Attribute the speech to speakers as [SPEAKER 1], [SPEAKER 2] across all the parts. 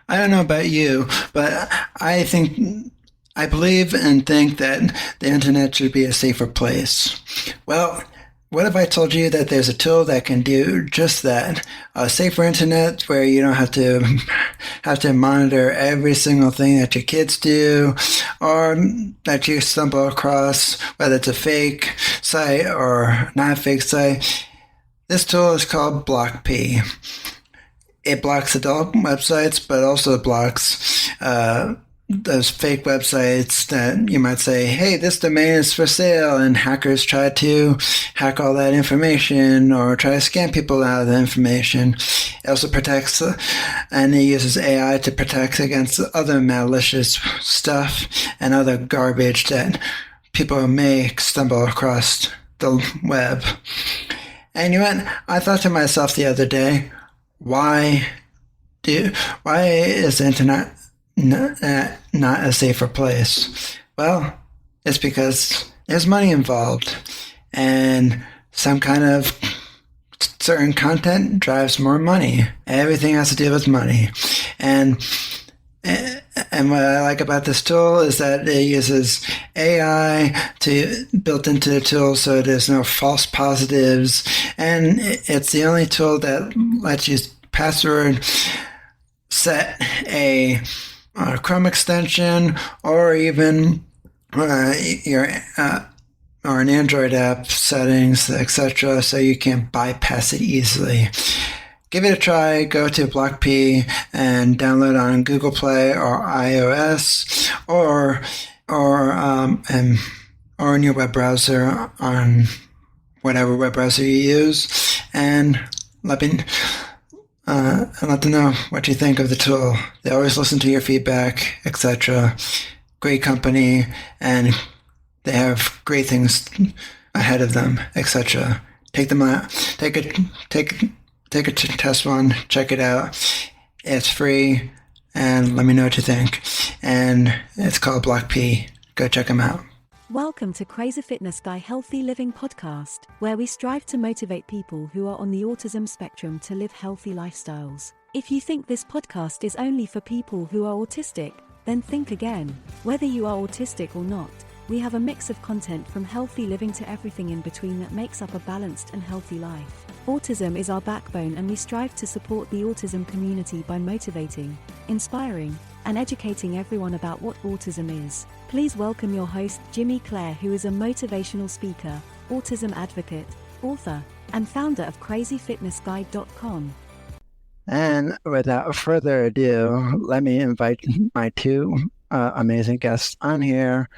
[SPEAKER 1] I don't know about you, but I believe and think that the internet should be a safer place. Well, what if I told you that there's a tool that can do just that? A safer internet where you don't have to monitor every single thing that your kids do or that you stumble across, whether it's a fake site or not a fake site. This tool is called BlockP. It blocks adult websites, but also blocks those fake websites that you might say, hey, this domain is for sale, and hackers try to hack all that information or try to scam people out of the information. It also protects, and it uses AI to protect against other malicious stuff and other garbage that people may stumble across the web. And I thought to myself the other day, why is the internet not a safer place? Well, it's because there's money involved, and some kind of certain content drives more money. Everything has to do with money, and what I like about this tool is that it uses AI built into the tool, so there's no false positives, and it's the only tool that lets you password set a Chrome extension or even your or an Android app settings, etc., so you can bypass it easily. Give it a try. Go to BlockP and download on Google Play or iOS or in your web browser on whatever web browser you use, and let them know what you think of the tool. They always listen to your feedback, etc. Great company, and they have great things ahead of them, etc. Take them out. Take a test one. Check it out. It's free, and let me know what you think. And it's called BlockP. Go check them out.
[SPEAKER 2] Welcome to Crazy Fitness Guy Healthy Living Podcast, where we strive to motivate people who are on the autism spectrum to live healthy lifestyles. If you think this podcast is only for people who are autistic, then think again. Whether you are autistic or not, we have a mix of content from healthy living to everything in between that makes up a balanced and healthy life. Autism is our backbone, and we strive to support the autism community by motivating, inspiring, and educating everyone about what autism is. Please welcome your host, Jimmy Clare, who is a motivational speaker, autism advocate, author, and founder of CrazyFitnessGuy.com.
[SPEAKER 1] And without further ado, let me invite my two amazing guests on here.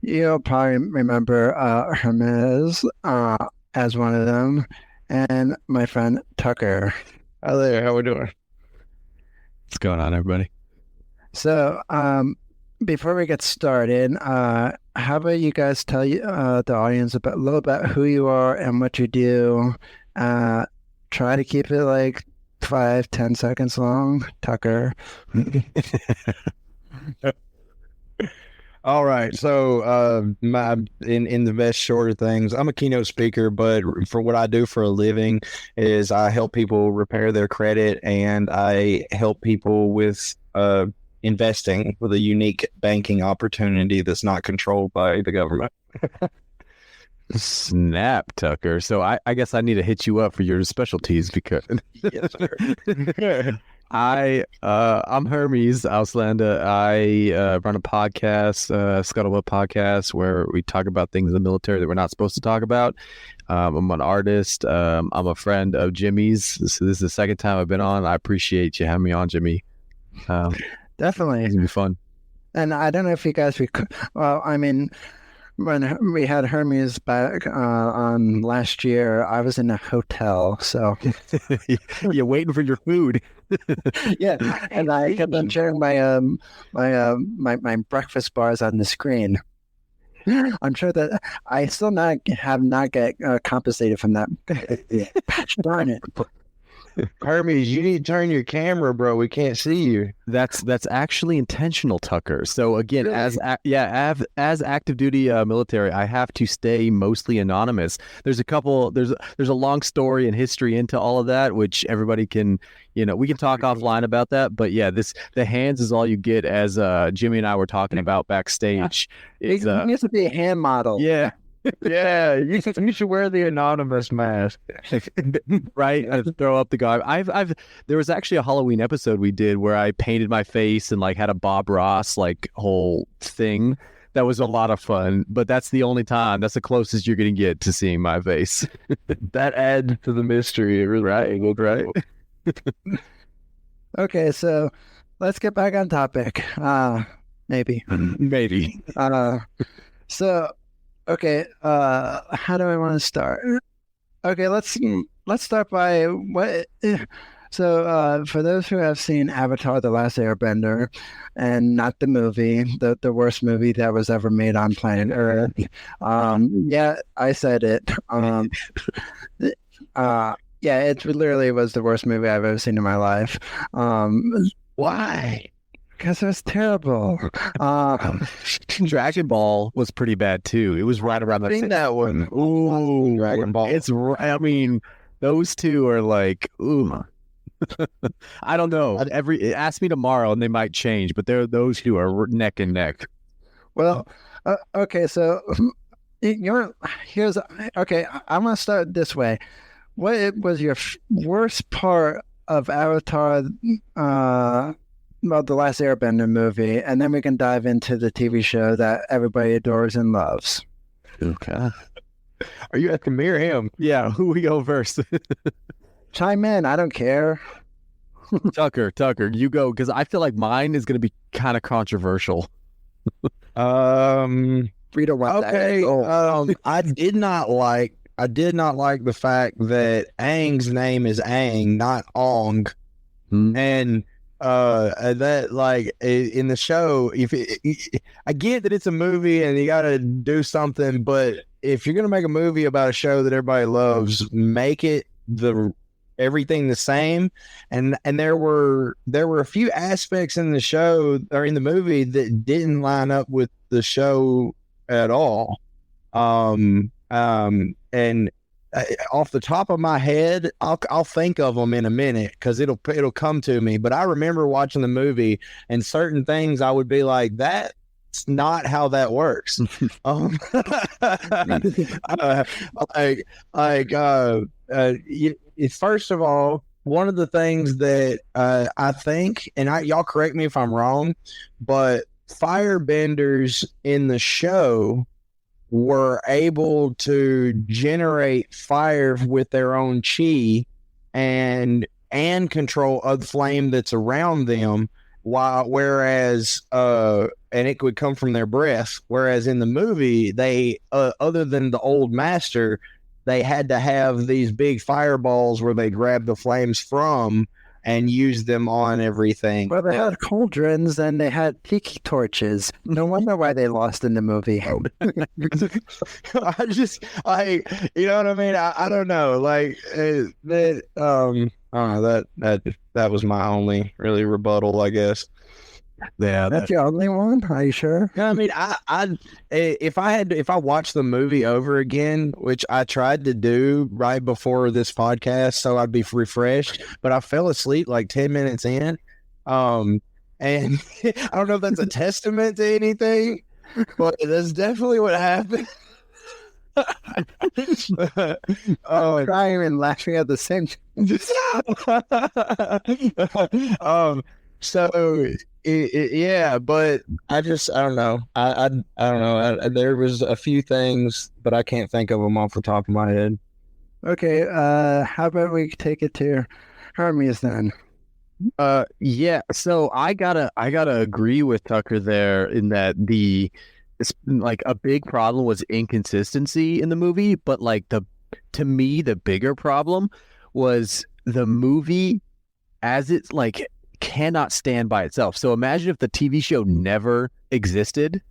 [SPEAKER 1] You'll probably remember Hermes as one of them, and my friend Tucker.
[SPEAKER 3] Hi there, how we doing? What's going on, everybody?
[SPEAKER 1] So, before we get started, how about you guys tell the audience a little about who you are and what you do? Try to keep it like 5-10 seconds long, Tucker.
[SPEAKER 3] All right, so in the best shorter things, I'm a keynote speaker, but for what I do for a living is I help people repair their credit, and I help people with investing with a unique banking opportunity that's not controlled by the government.
[SPEAKER 4] Snap, Tucker. So I guess I need to hit you up for your specialties because
[SPEAKER 3] Yes, sir.
[SPEAKER 4] I'm Hermes Auslander. I run a podcast, Scuttlebutt Podcast, where we talk about things in the military that we're not supposed to talk about. I'm an artist. I'm a friend of Jimmy's. This is the second time I've been on. I appreciate you having me on, Jimmy.
[SPEAKER 1] Definitely.
[SPEAKER 4] It's gonna be fun.
[SPEAKER 1] And I don't know if you guys well, I mean, when we had Hermes back on last year, I was in a hotel, so
[SPEAKER 4] You're waiting for your food.
[SPEAKER 1] yeah, and I kept on sharing my breakfast bars on the screen. I'm sure that I still have not get compensated from that. Darn it!
[SPEAKER 3] Hermes, you need to turn your camera, bro. We can't see you.
[SPEAKER 4] That's actually intentional, Tucker. So again,
[SPEAKER 3] Really?
[SPEAKER 4] as active duty military, I have to stay mostly anonymous. There's a long story and history into all of that, which everybody can, we can talk offline about that. But yeah, the hands is all you get, as Jimmy and I were talking about backstage.
[SPEAKER 5] It needs to be a hand model.
[SPEAKER 4] Yeah.
[SPEAKER 3] Yeah, you should wear the anonymous mask.
[SPEAKER 4] Right, I throw up the guy. There was actually a Halloween episode we did where I painted my face and like had a Bob Ross like whole thing. That was a lot of fun, but that's the only time. That's the closest you're gonna get to seeing my face.
[SPEAKER 3] That adds to the mystery. It really right.
[SPEAKER 5] Okay, so let's get back on topic. Maybe. So. Okay, how do I want to start? Okay, let's start by what. So, for those who have seen Avatar: The Last Airbender, and not the movie, the worst movie that was ever made on planet Earth. Yeah, I said it. Yeah, it literally was the worst movie I've ever seen in my life.
[SPEAKER 3] Why?
[SPEAKER 5] Because it was terrible.
[SPEAKER 4] Dragon Ball was pretty bad too. It was right around
[SPEAKER 3] that one. Ooh, Dragon Ball.
[SPEAKER 4] I mean, those two are like, ooh. I don't know. Ask me tomorrow and they might change, but those two are neck and neck.
[SPEAKER 5] Well, okay, so okay. I'm gonna start this way. What was your worst part of Avatar? Well, the Last Airbender movie, and then we can dive into the TV show that everybody adores and loves.
[SPEAKER 3] Okay. Are you asking me or him?
[SPEAKER 4] Yeah, who we go first?
[SPEAKER 5] Chime in. I don't care.
[SPEAKER 4] Tucker, you go, because I feel like mine is going to be kind of controversial.
[SPEAKER 5] Read about
[SPEAKER 3] okay.
[SPEAKER 5] that.
[SPEAKER 3] I did not like the fact that Aang's name is Aang, not Ong, and that like in the show, I get that it's a movie and you got to do something, but if you're gonna make a movie about a show that everybody loves, make it everything the same. And there were a few aspects in the show or in the movie that didn't line up with the show at all. And off the top of my head, I'll think of them in a minute because it'll come to me. But I remember watching the movie and certain things I would be like, that's not how that works. First of all, one of the things that I think, and y'all correct me if I'm wrong, but firebenders in the show were able to generate fire with their own chi and control a flame that's around them, whereas and it would come from their breath. Whereas in the movie, they other than the old master, they had to have these big fireballs where they grab the flames from and use them on everything.
[SPEAKER 5] Well, they had cauldrons and they had tiki torches. No wonder why they lost in the movie.
[SPEAKER 3] You know what I mean? I don't know. Like that was my only really rebuttal, I guess.
[SPEAKER 4] Yeah,
[SPEAKER 5] that's your only one. Are you sure?
[SPEAKER 3] I mean, if I watched the movie over again, which I tried to do right before this podcast, so I'd be refreshed, but I fell asleep like 10 minutes in. And I don't know if that's a testament to anything, but that's definitely what happened.
[SPEAKER 5] Crying and laughing at the same
[SPEAKER 3] time. So yeah, but I don't know. I don't know. There was a few things, but I can't think of them off the top of my head.
[SPEAKER 5] Okay, how about we take it to Hermes then?
[SPEAKER 4] Yeah. So I gotta agree with Tucker there in that it's like a big problem was inconsistency in the movie, but like to me the bigger problem was the movie as it's like cannot stand by itself. So imagine if the TV show never existed,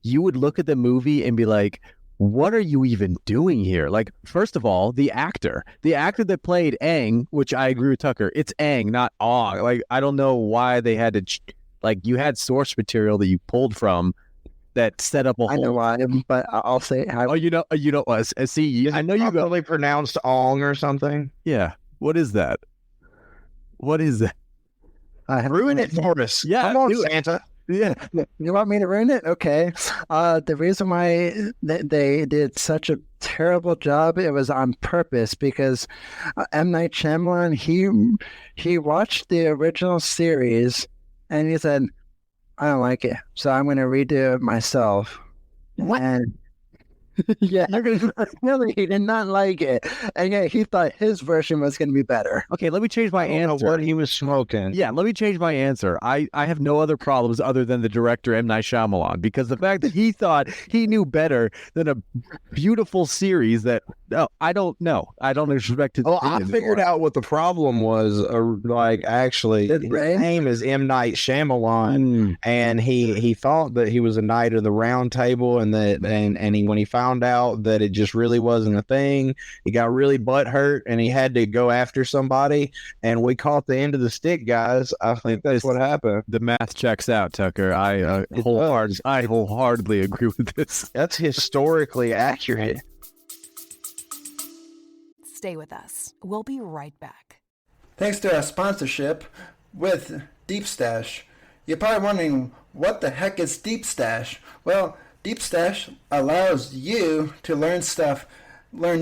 [SPEAKER 4] you would look at the movie and be like, what are you even doing here? Like, first of all, the actor that played Aang, which I agree with Tucker, it's Aang, not Ong. Like, I don't know why they had to, like, you had source material that you pulled from that set up a whole.
[SPEAKER 5] I know why, but I'll say.
[SPEAKER 4] Oh, you know, see, I know you go.
[SPEAKER 3] Probably pronounced Ong or something.
[SPEAKER 4] Yeah. What is that? What is that?
[SPEAKER 3] Ruin it for us.
[SPEAKER 4] Yeah,
[SPEAKER 3] come on,
[SPEAKER 4] do it.
[SPEAKER 3] Santa.
[SPEAKER 4] Yeah.
[SPEAKER 5] You want me to ruin it? Okay. The reason why they did such a terrible job, it was on purpose, because M. Night Shyamalan, he watched the original series and he said, I don't like it, so I'm going to redo it myself.
[SPEAKER 3] What?
[SPEAKER 5] And yeah, really, he did not like it, and yeah, he thought his version was going to be better.
[SPEAKER 4] Okay, let me change my
[SPEAKER 3] I don't know
[SPEAKER 4] answer.
[SPEAKER 3] what he was smoking.
[SPEAKER 4] Yeah, let me change my answer. I have no other problems other than the director M. Night Shyamalan, because the fact that he thought he knew better than a beautiful series that, no, I don't know. I don't expect his
[SPEAKER 3] Well, I
[SPEAKER 4] opinion
[SPEAKER 3] figured
[SPEAKER 4] for it.
[SPEAKER 3] out what the problem was. Like, actually, his name is M. Night Shyamalan, and he thought that he was a knight of the round table, and when he found out that it just really wasn't a thing, he got really butthurt, and he had to go after somebody, and we caught the end of the stick, guys. I think that's what happened.
[SPEAKER 4] The math checks out, Tucker. I wholeheartedly agree with this.
[SPEAKER 3] That's historically accurate.
[SPEAKER 6] Stay with us. We'll be right back.
[SPEAKER 1] Thanks to our sponsorship with Deep Stash. You're probably wondering, what the heck is Deep Stash? Well, Deep Stash allows you to learn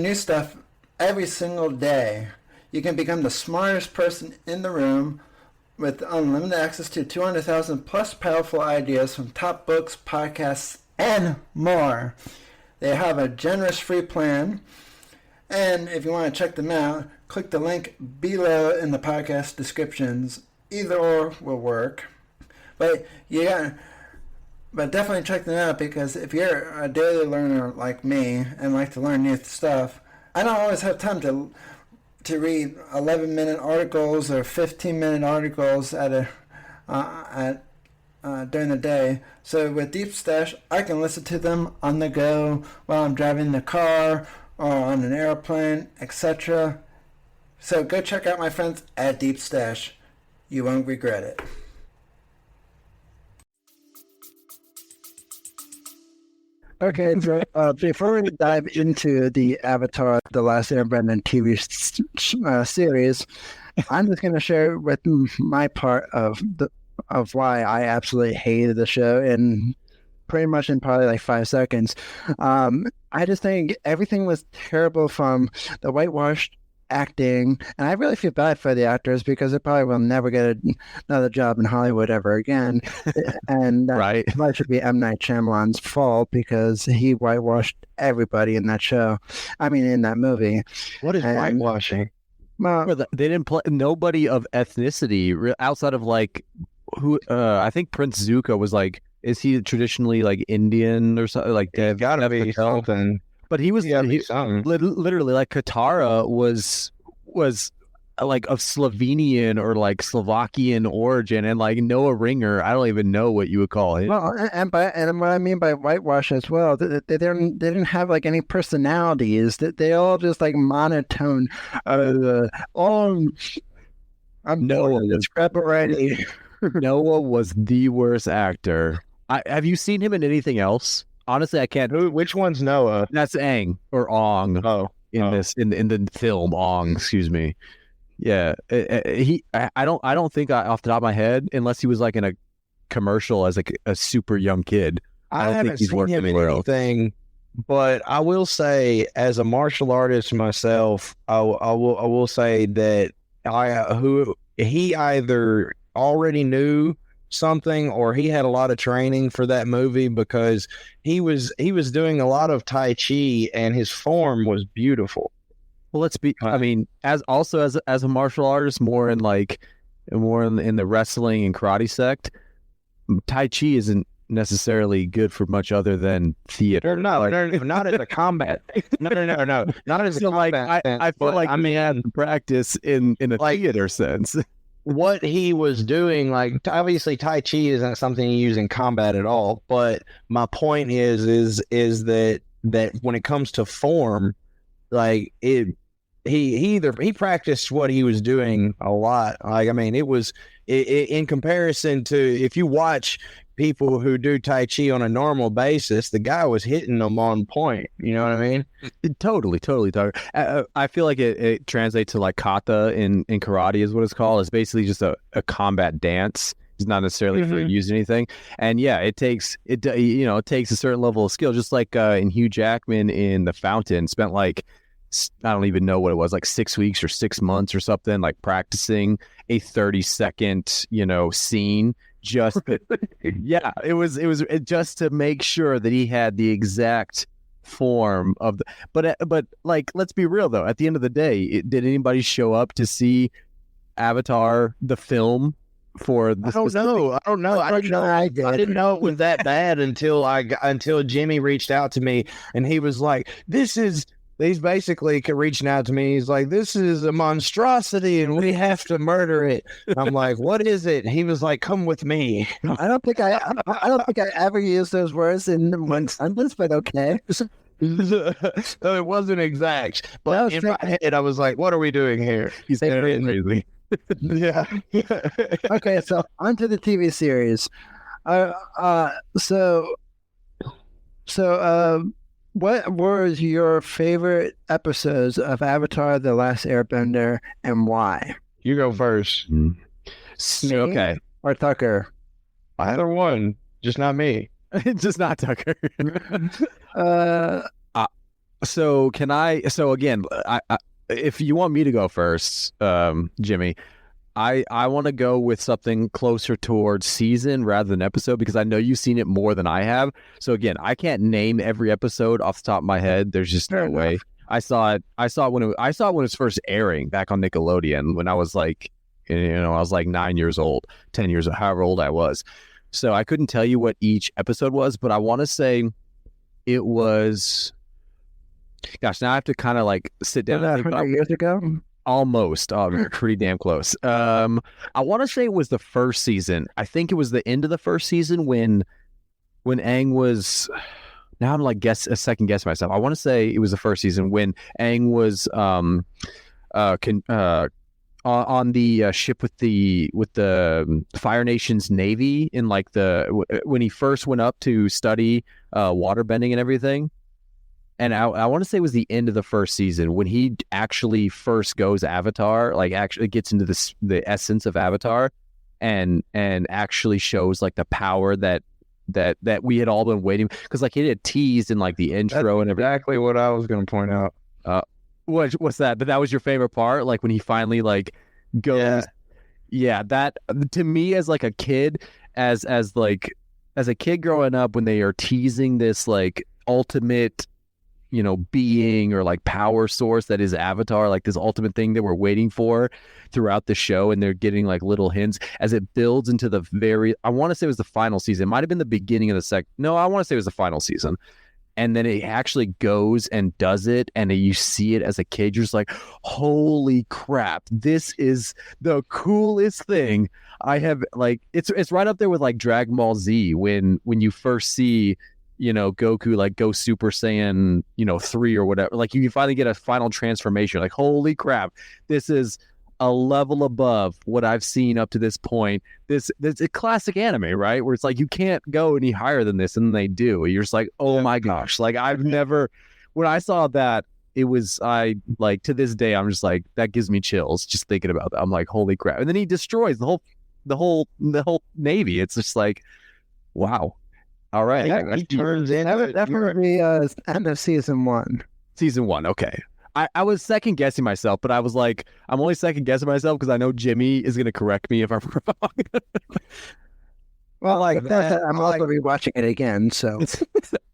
[SPEAKER 1] new stuff every single day. You can become the smartest person in the room with unlimited access to 200,000 plus powerful ideas from top books, podcasts, and more. They have a generous free plan, and if you want to check them out, click the link below in the podcast descriptions. Either or will work. But definitely check them out, because if you're a daily learner like me and like to learn new stuff, I don't always have time to read 11-minute articles or 15-minute articles during the day. So with Deep Stash, I can listen to them on the go while I'm driving the car or on an airplane, etc. So go check out my friends at Deep Stash. You won't regret it.
[SPEAKER 5] Okay, so before we dive into the Avatar: The Last Airbender TV series, I'm just going to share with my part of why I absolutely hated the show, and pretty much in probably like 5 seconds. I just think everything was terrible, from the whitewashed acting, and I really feel bad for the actors, because they probably will never get another job in Hollywood ever again. And
[SPEAKER 4] Right.
[SPEAKER 5] That should be M. Night Shyamalan's fault, because he whitewashed everybody in that show. I mean, in that movie.
[SPEAKER 3] What is whitewashing?
[SPEAKER 5] Well,
[SPEAKER 4] They didn't play nobody of ethnicity outside of, like, who I think Prince Zuko was, like, is he traditionally like Indian or something? Like,
[SPEAKER 3] It's gotta be something.
[SPEAKER 4] But he was
[SPEAKER 3] Something.
[SPEAKER 4] literally, like, Katara was like of Slovenian or like Slovakian origin, and like Noah Ringer, I don't even know what you would call it.
[SPEAKER 5] well, and what I mean by whitewash as well, they didn't have like any personalities. They all just like monotone. I'm
[SPEAKER 4] Noah was
[SPEAKER 5] scrap already.
[SPEAKER 4] Noah was the worst actor. Have you seen him in anything else? Honestly, I can't.
[SPEAKER 3] Which one's Noah?
[SPEAKER 4] That's Aang or Ong in the film. Ong, excuse me. Yeah, I don't think off the top of my head, unless he was like in a commercial as like a super young kid.
[SPEAKER 3] I
[SPEAKER 4] don't
[SPEAKER 3] haven't
[SPEAKER 4] think he's
[SPEAKER 3] seen
[SPEAKER 4] worked
[SPEAKER 3] him in
[SPEAKER 4] anywhere else.
[SPEAKER 3] anything, but I will say, as a martial artist myself, I will say that he either already knew something or he had a lot of training for that movie, because he was doing a lot of Tai Chi and his form was beautiful.
[SPEAKER 4] Well, I mean, as a martial artist, more in the wrestling and karate sect, Tai Chi isn't necessarily good for much other than theater.
[SPEAKER 3] No, not as a combat. No, not as a
[SPEAKER 4] So, like,
[SPEAKER 3] combat.
[SPEAKER 4] I feel like,
[SPEAKER 3] I mean,
[SPEAKER 4] practice in a
[SPEAKER 3] like,
[SPEAKER 4] theater sense.
[SPEAKER 3] what he was doing, like, obviously Tai Chi isn't something you use in combat at all, but my point is that that when it comes to form, like he practiced what he was doing a lot. Like, I mean, it was in comparison to if you watch people who do Tai Chi on a normal basis, the guy was hitting them on point. You know what I mean?
[SPEAKER 4] Totally. I feel like it translates to like kata in karate is what it's called. It's basically just a combat dance. It's not necessarily for using anything. And yeah, it takes a certain level of skill, just like in Hugh Jackman in The Fountain spent like, I don't even know what it was, like 6 weeks or 6 months or something, like practicing a 30-second, scene. It was just to make sure that he had the exact form of but like, let's be real though, at the end of the day, did anybody show up to see Avatar the film for the
[SPEAKER 3] I don't know. I didn't know it was that bad until Jimmy reached out to me and he was like, he's basically reaching out to me. He's like, this is a monstrosity and we have to murder it. I'm like, what is it? He was like, come with me.
[SPEAKER 5] I don't think I ever used those words in one sentence, but okay.
[SPEAKER 3] So it wasn't exact, but in my head, I was like, what are we doing here?
[SPEAKER 4] He's crazy.
[SPEAKER 3] Yeah.
[SPEAKER 5] Okay, so onto the TV series. What were your favorite episodes of Avatar: The Last Airbender, and why?
[SPEAKER 3] You go first.
[SPEAKER 4] Okay.
[SPEAKER 5] Or Tucker?
[SPEAKER 3] Either one, just not me.
[SPEAKER 4] Just not Tucker. So can I? So again, I if you want me to go first, Jimmy, I want to go with something closer towards season rather than episode, because I know you've seen it more than I have. So again, I can't name every episode off the top of my head. There's just no way. I saw it when it was first airing back on Nickelodeon when I was like, I was like 9 years old, 10 years, however old I was. So I couldn't tell you what each episode was, but I want to say it was. Gosh, now I have to kind of like sit down.
[SPEAKER 5] 100 years ago.
[SPEAKER 4] Almost. Pretty damn close. I want to say it was the first season. I think it was the end of the first season when Aang was. Now I'm like second guess myself. I want to say it was the first season when Aang was on the ship with the Fire Nation's Navy in like when he first went up to study water bending and everything. And I want to say it was the end of the first season when he actually first goes Avatar, like actually gets into the essence of Avatar, and actually shows like the power that we had all been waiting, because like it had teased in like the intro.
[SPEAKER 3] That's
[SPEAKER 4] and everything.
[SPEAKER 3] Exactly what I was going to point out.
[SPEAKER 4] What's that? But that was your favorite part, like when he finally like goes. Yeah, that to me as like a kid, as a kid growing up, when they are teasing this like ultimate, being or like power source that is Avatar, like this ultimate thing that we're waiting for throughout the show, and they're getting like little hints as it builds into I want to say it was the final season. It might have been the beginning of the I want to say it was the final season. And then it actually goes and does it, and you see it as a kid, you're just like, holy crap, this is the coolest thing I have. Like it's right up there with like Dragon Ball Z when you first see Goku like go Super Saiyan 3 or whatever, like you finally get a final transformation, like holy crap, this is a level above what I've seen up to this point. This a classic anime, right, where it's like you can't go any higher than this, and they do. You're just like, oh my gosh, like I've never, when I saw that, it was, I like to this day I'm just like, that gives me chills just thinking about that. I'm like, holy crap. And then he destroys the whole Navy. It's just like, wow. All right.
[SPEAKER 3] He turns in.
[SPEAKER 5] That would be end of season 1.
[SPEAKER 4] Season 1, okay. I was second guessing myself, but I was like, I'm only second guessing myself because I know Jimmy is going to correct me if I'm wrong.
[SPEAKER 5] Well, like that, I'm also rewatching it again, so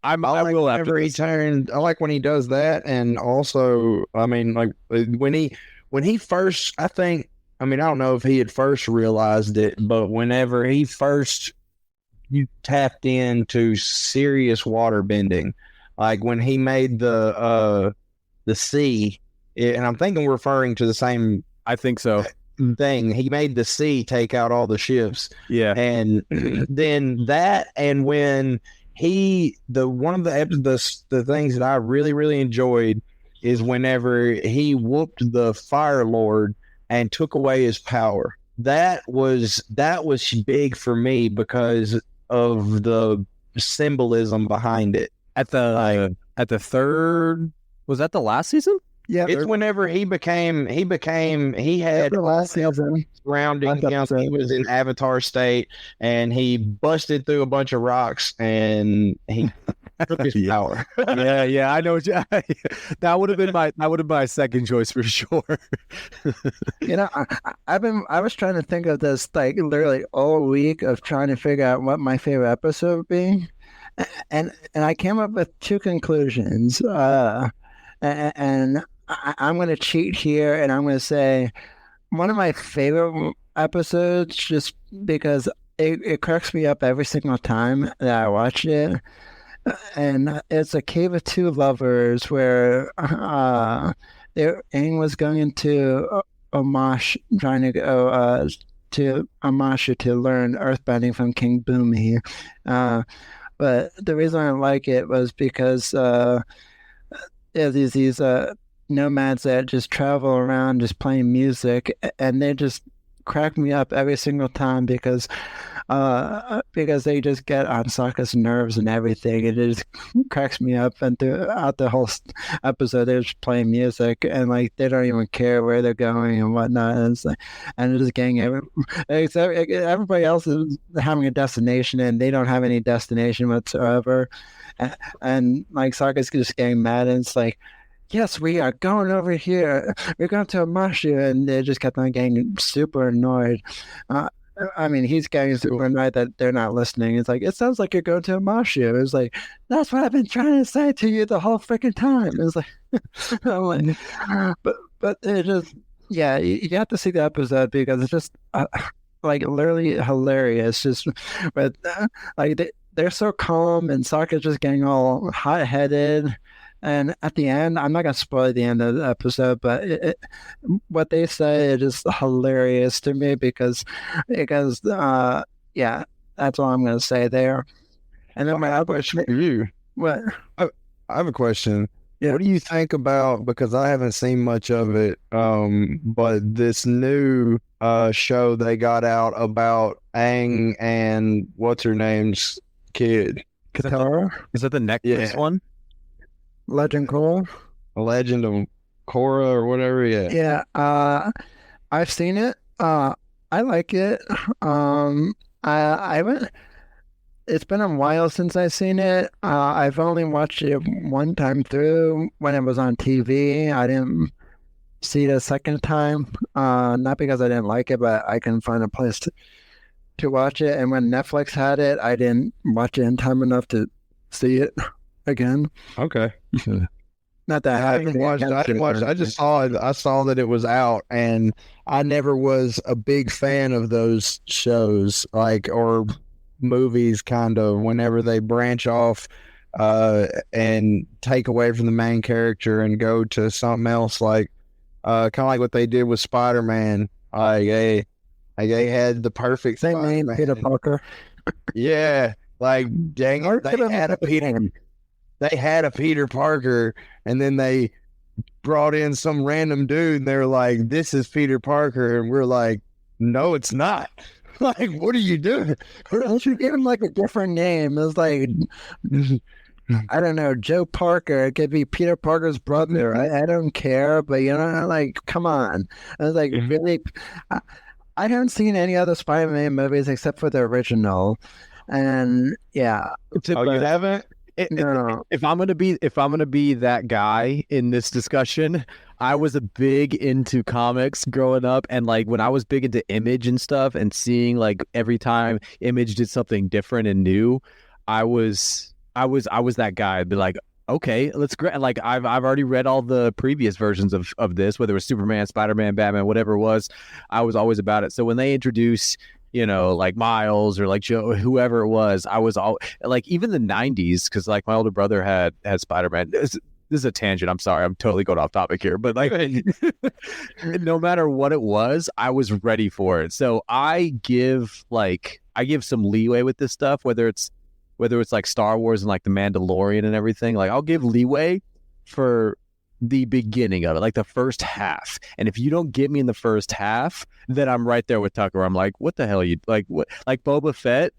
[SPEAKER 3] I will after he turns. I like when he does that, and also, I mean, like when he first, I don't know if he had first realized it, but whenever he first you tapped into serious water bending, like when he made the sea, and I'm thinking we're referring to the same.
[SPEAKER 4] I think so.
[SPEAKER 3] Thing. He made the sea take out all the ships.
[SPEAKER 4] Yeah.
[SPEAKER 3] And then that, and when one of the things that I really, really enjoyed is whenever he whooped the Fire Lord and took away his power. That was big for me because of the symbolism behind it.
[SPEAKER 4] At the third, was that the last season?
[SPEAKER 5] Yeah,
[SPEAKER 3] It's whenever he had
[SPEAKER 5] the last season.
[SPEAKER 3] surrounding him. He was in Avatar state, and he busted through a bunch of rocks, and he took his power.
[SPEAKER 4] yeah, I know. That would have been my second choice for sure.
[SPEAKER 5] I was trying to think of this like literally all week of trying to figure out what my favorite episode would be, and I came up with two conclusions. And I'm going to cheat here, and I'm going to say one of my favorite episodes, just because it cracks me up every single time that I watch it. And it's A Cave of Two Lovers, where Aang was going into Amash, trying to go to Amasha to learn earthbending from King Bumi. But the reason I like it was because these nomads that just travel around just playing music, and they just crack me up every single time because they just get on Sokka's nerves and everything. It just cracks me up, and throughout the whole episode they're just playing music, and like they don't even care where they're going and whatnot, and it's like, and it's just getting everybody else is having a destination and they don't have any destination whatsoever, and like Sokka's just getting mad, and it's like, yes, we are going over here. We're going to Amashu, and they just kept on getting super annoyed. I mean, he's getting super annoyed that they're not listening. It's like, it sounds like you're going to Amashu. It's like, that's what I've been trying to say to you the whole freaking time. It's like, I'm like, but it just, yeah, you have to see the episode because it's just like literally hilarious. Just, but like they're so calm, and Sokka's just getting all hot-headed. And at the end, I'm not going to spoil the end of the episode, but what they say is just hilarious to me because yeah, that's all I'm going to say there. And then my other question
[SPEAKER 3] for you.
[SPEAKER 5] What?
[SPEAKER 3] I have a question.
[SPEAKER 5] Yeah.
[SPEAKER 3] What do you think about, because I haven't seen much of it, but this new show they got out about Aang and what's her name's kid?
[SPEAKER 5] Katara?
[SPEAKER 4] Is that the Netflix one?
[SPEAKER 5] Legend Korra?
[SPEAKER 3] Legend of Korra or whatever, yeah.
[SPEAKER 5] Yeah, I've seen it. I like it. I haven't. It's been a while since I've seen it. I've only watched it one time through when it was on TV. I didn't see it a second time. Not because I didn't like it, but I couldn't find a place to watch it. And when Netflix had it, I didn't watch it in time enough to see it again.
[SPEAKER 3] Okay.
[SPEAKER 5] Not that
[SPEAKER 3] I didn't watch it. I just saw it. I saw that it was out, and I never was a big fan of those shows, like, or movies, kind of, whenever they branch off and take away from the main character and go to something else, like kind of like what they did with Spider-Man. They had the perfect
[SPEAKER 5] same name, Peter Parker.
[SPEAKER 3] Yeah, like dang, they had a Peter Parker, and then they brought in some random dude, and they're like, "This is Peter Parker," and we're like, "No, it's not." Like, what are you doing?
[SPEAKER 5] They should give him like a different name. It's like, I don't know, Joe Parker. It could be Peter Parker's brother. I don't care, but like, come on. I was like, really, I haven't seen any other Spider-Man movies except for the original, and yeah.
[SPEAKER 3] Oh, you haven't?
[SPEAKER 5] No.
[SPEAKER 4] If I'm gonna be that guy in this discussion, I was a big into comics growing up, and like when I was big into Image and stuff, and seeing like every time Image did something different and new, I was that guy. I'd be like, okay, let's like I've already read all the previous versions of this, whether it was Superman, Spider-Man, Batman, whatever it was. I was always about it. So when they introduce, like Miles or like Joe, whoever it was, I was all like, even the 90s, because like my older brother had Spider-Man. This is a tangent. I'm sorry. I'm totally going off topic here, but like no matter what it was, I was ready for it. So I give some leeway with this stuff, whether it's whether it's like Star Wars and like The Mandalorian and everything, like I'll give leeway for the beginning of it, like the first half. And if you don't get me in the first half, then I'm right there with Tucker. I'm like, what the hell you like? What, like Boba Fett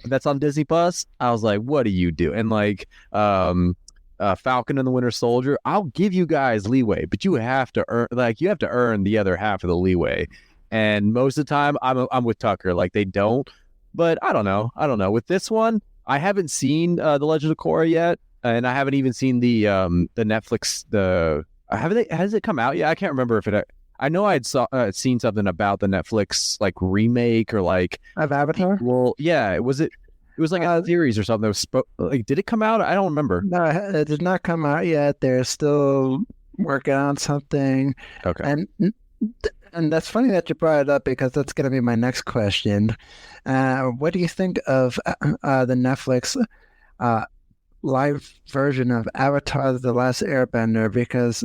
[SPEAKER 4] that's on Disney Plus? I was like, what do you do? And like Falcon and the Winter Soldier, I'll give you guys leeway, but you have to earn the other half of the leeway. And most of the time, I'm with Tucker. Like they don't, but I don't know. With this one, I haven't seen The Legend of Korra yet, and I haven't even seen the Netflix. Has it come out yet? I can't remember if it. I know I had seen something about the Netflix like remake or like
[SPEAKER 5] of Avatar.
[SPEAKER 4] Well, yeah, it was like a series or something. That was like, did it come out? I don't remember.
[SPEAKER 5] No, it did not come out yet. They're still working on something.
[SPEAKER 4] Okay.
[SPEAKER 5] And that's funny that you brought it up because that's going to be my next question. What do you think of the Netflix live version of Avatar: The Last Airbender? Because,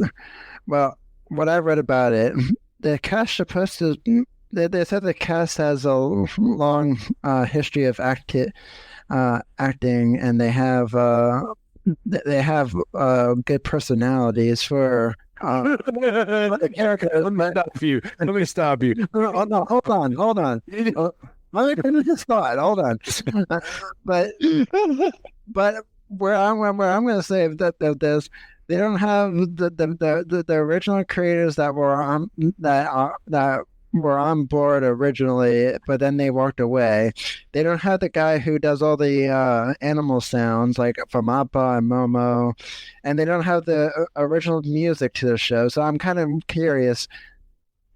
[SPEAKER 5] well, what I read about it, the cast supposed to. They said the cast has a long history of acting, and they have good personalities for. The character.
[SPEAKER 4] Let me stop you.
[SPEAKER 5] No, hold on. Let me finish this thought. Hold on. but where I'm going to say that there's they don't have the original creators that were on board originally, but then they walked away. They don't have the guy who does all the animal sounds like from Appa and Momo, and they don't have the original music to the show. So I'm kind of curious,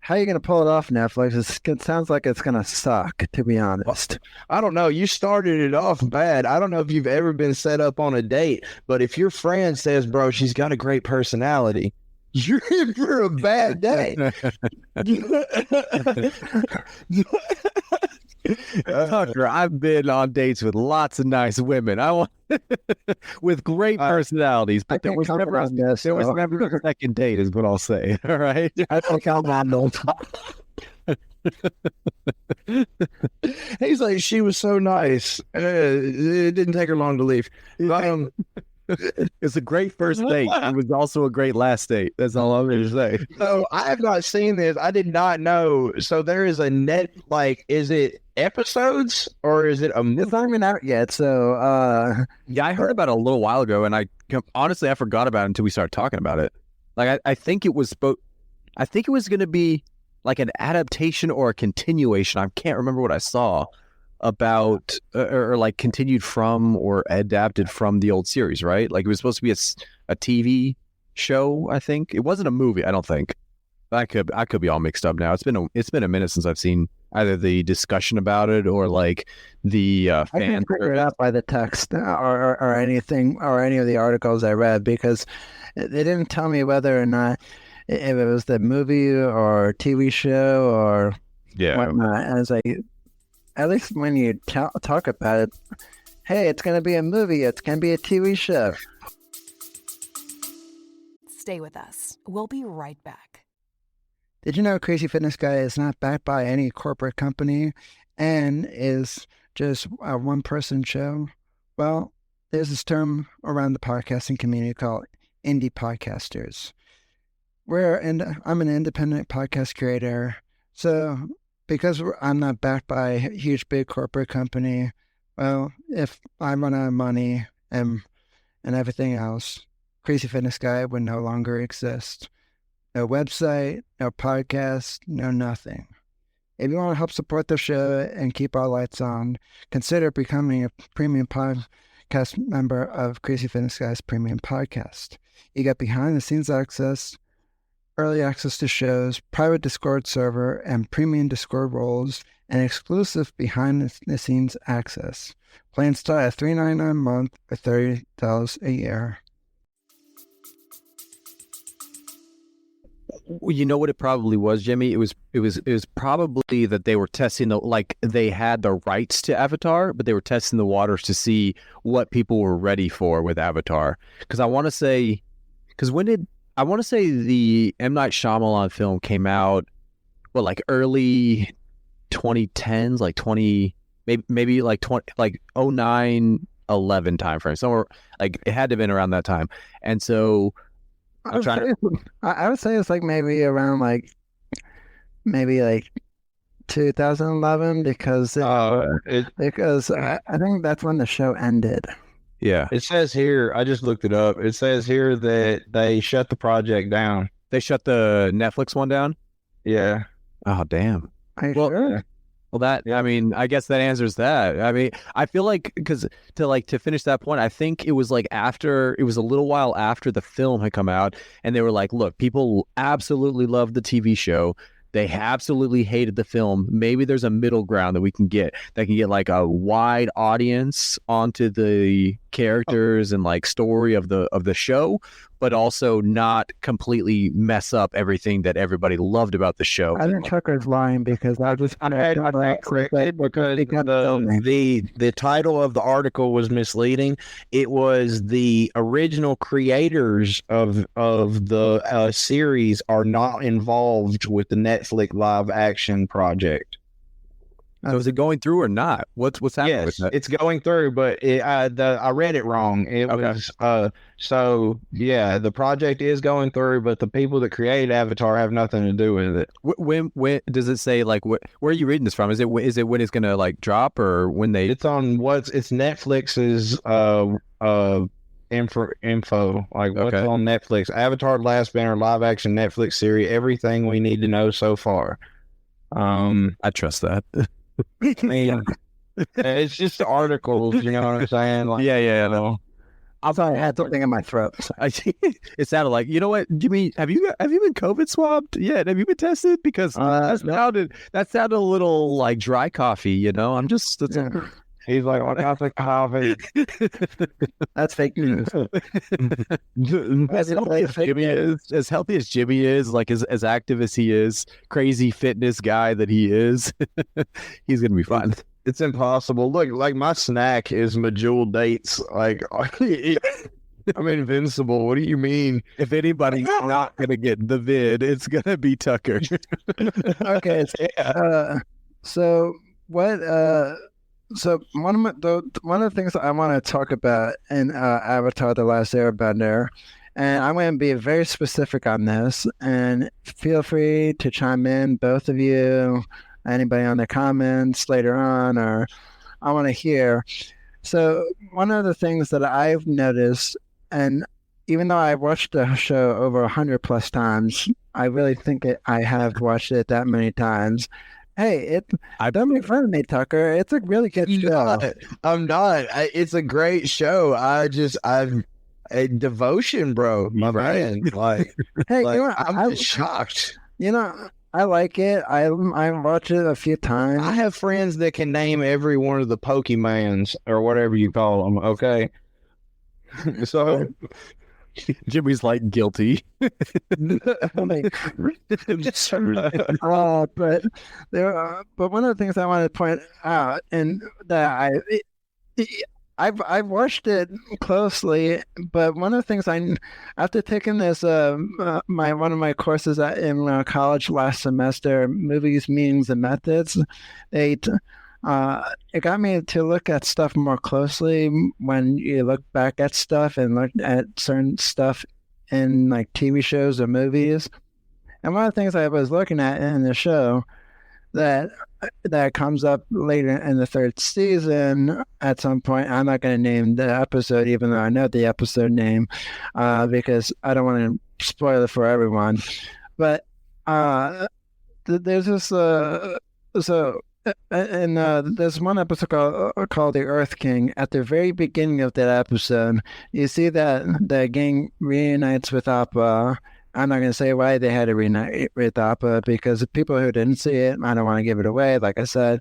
[SPEAKER 5] how are you going to pull it off, Netflix? It sounds like it's going to suck, to be honest.
[SPEAKER 3] I don't know. You started it off bad. I don't know if you've ever been set up on a date, but if your friend says, bro, she's got a great personality, you're in for a bad day.
[SPEAKER 4] Tucker, I've been on dates with lots of nice women. With great personalities, but there was never a second date, is what I'll say. All right,
[SPEAKER 5] I don't count on no time.
[SPEAKER 3] He's like, she was so nice. It didn't take her long to leave.
[SPEAKER 4] It's a great first date. It was also a great last date. That's all I'm going to say.
[SPEAKER 3] So I have not seen this. I did not know. So there is a is it episodes or is it
[SPEAKER 5] It's not even out yet. So
[SPEAKER 4] yeah, I heard about it a little while ago, and honestly I forgot about it until we started talking about it. Like I think it was going to be like an adaptation or a continuation. I can't remember what I saw about or like continued from or adapted from the old series, right? Like it was supposed to be a TV show. I think it wasn't a movie. I don't think. I could be all mixed up now. It's been a minute since I've seen either the discussion about it or like the
[SPEAKER 5] I can't figure it out by the text or anything or any of the articles I read, because they didn't tell me whether or not if it was the movie or TV show or whatnot. And it's like, at least when you talk about it, hey, it's going to be a movie, it's going to be a TV show.
[SPEAKER 6] Stay with us. We'll be right back.
[SPEAKER 5] Did you know Crazy Fitness Guy is not backed by any corporate company and is just a one-person show? Well, there's this term around the podcasting community called indie podcasters. I'm an independent podcast creator, so because I'm not backed by a huge, big corporate company, well, if I run out of money and everything else, Crazy Fitness Guy would no longer exist. No website, no podcast, no nothing. If you want to help support the show and keep our lights on, consider becoming a premium podcast member of Crazy Fitness Guy's premium podcast. You get behind-the-scenes access, early access to shows, private Discord server, and premium Discord roles, and exclusive behind-the-scenes access. Plans start at $3.99 a month or $30 a year.
[SPEAKER 4] You know what it probably was, Jimmy? It was probably that they were testing they had the rights to Avatar, but they were testing the waters to see what people were ready for with Avatar. Because I want to say the M. Night Shyamalan film came out, like early 2010s, like 20, maybe like 20, like 09, 2011 timeframe, somewhere like it had to have been around that time. And so
[SPEAKER 5] I would say it's like maybe around maybe 2011 because I think that's when the show ended.
[SPEAKER 4] Yeah.
[SPEAKER 3] It says here, I just looked it up. It says here that they shut the project down.
[SPEAKER 4] They shut the Netflix one down?
[SPEAKER 3] Yeah.
[SPEAKER 4] Oh, damn.
[SPEAKER 5] Are you sure?
[SPEAKER 4] Well, I mean, I guess that answers that. I mean, I feel like, because to finish that point, I think it was a little while after the film had come out, and they were like, look, people absolutely loved the TV show. They absolutely hated the film. Maybe there's a middle ground that we can get that can get like a wide audience onto the characters and like story of the show, but also not completely mess up everything that everybody loved about the show.
[SPEAKER 5] I think Tucker's lying because I just
[SPEAKER 3] corrected because the title of the article was misleading. It was the original creators of the series are not involved with the Netflix live action project.
[SPEAKER 4] So is it going through or not? What's happening with that?
[SPEAKER 3] It's going through, but I read it wrong. It was so yeah, the project is going through, but the people that created Avatar have nothing to do with it.
[SPEAKER 4] When does it say like where are you reading this from? Is it when it's gonna like drop or when they?
[SPEAKER 3] It's on it's Netflix's info like what's on Netflix. Avatar: Last Airbender live action Netflix series. Everything we need to know so far.
[SPEAKER 4] I trust that.
[SPEAKER 3] I mean, it's just articles, you know what I'm saying? Like,
[SPEAKER 4] yeah, no.
[SPEAKER 5] I thought I had something in my throat.
[SPEAKER 4] It sounded like, you know what, Jimmy, have you been COVID swabbed yet? Have you been tested? Because that sounded a little like dry coffee, you know?
[SPEAKER 3] He's like, what kind of coffee?
[SPEAKER 5] That's fake news.
[SPEAKER 4] As healthy as Jimmy is, like as active as he is, crazy fitness guy that he is, he's gonna be fine.
[SPEAKER 3] It's impossible. Look, like my snack is Medjool dates. Like I'm invincible. What do you mean?
[SPEAKER 4] If anybody's not gonna get the vid, it's gonna be Tucker.
[SPEAKER 5] Okay. So what? So one of the things that I want to talk about in Avatar: The Last Airbender, and I'm going to be very specific on this, and feel free to chime in, both of you, anybody on the comments later on, or I want to hear. So one of the things that I've noticed, and even though I've watched the show over 100+ times, I really think I have watched it that many times. Hey, don't make fun of me, Tucker. It's a really good show.
[SPEAKER 3] I'm not. It's a great show. I'm a devotion, bro. My man. Like,
[SPEAKER 5] hey,
[SPEAKER 3] like,
[SPEAKER 5] you know,
[SPEAKER 3] I'm shocked.
[SPEAKER 5] You know, I like it. I watched it a few times.
[SPEAKER 3] I have friends that can name every one of the Pokemans or whatever you call them. Okay, so.
[SPEAKER 4] Jimmy's like guilty.
[SPEAKER 5] But one of the things I want to point out, and that I've watched it closely, but one of the things after taking this one of my courses in college last semester, movies, meanings, and methods, it got me to look at stuff more closely when you look back at stuff and look at certain stuff in like TV shows or movies. And one of the things I was looking at in the show that comes up later in the third season at some point, I'm not going to name the episode, even though I know the episode name, because I don't want to spoil it for everyone. But there's this and there's one episode called The Earth King. At the very beginning of that episode, you see that the gang reunites with Appa. I'm not going to say why they had to reunite with Appa, because the people who didn't see it, I don't want to give it away. Like I said,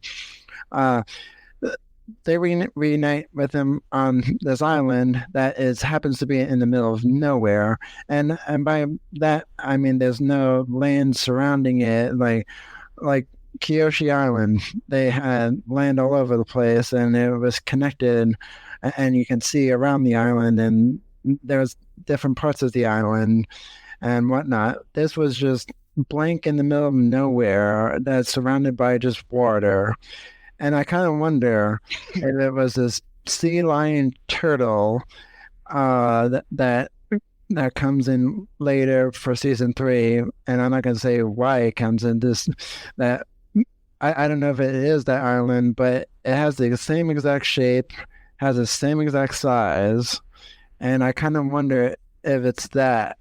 [SPEAKER 5] they reunite with him on this island that happens to be in the middle of nowhere, and by that I mean there's no land surrounding it, like Kyoshi Island. They had land all over the place, and it was connected, and you can see around the island, and there's different parts of the island and whatnot. This was just blank in the middle of nowhere that's surrounded by just water. And I kind of wonder if it was this sea lion turtle that comes in later for season 3, and I'm not going to say why it comes in this. That I don't know if it is that island, but it has the same exact shape, has the same exact size, and I kind of wonder if it's that,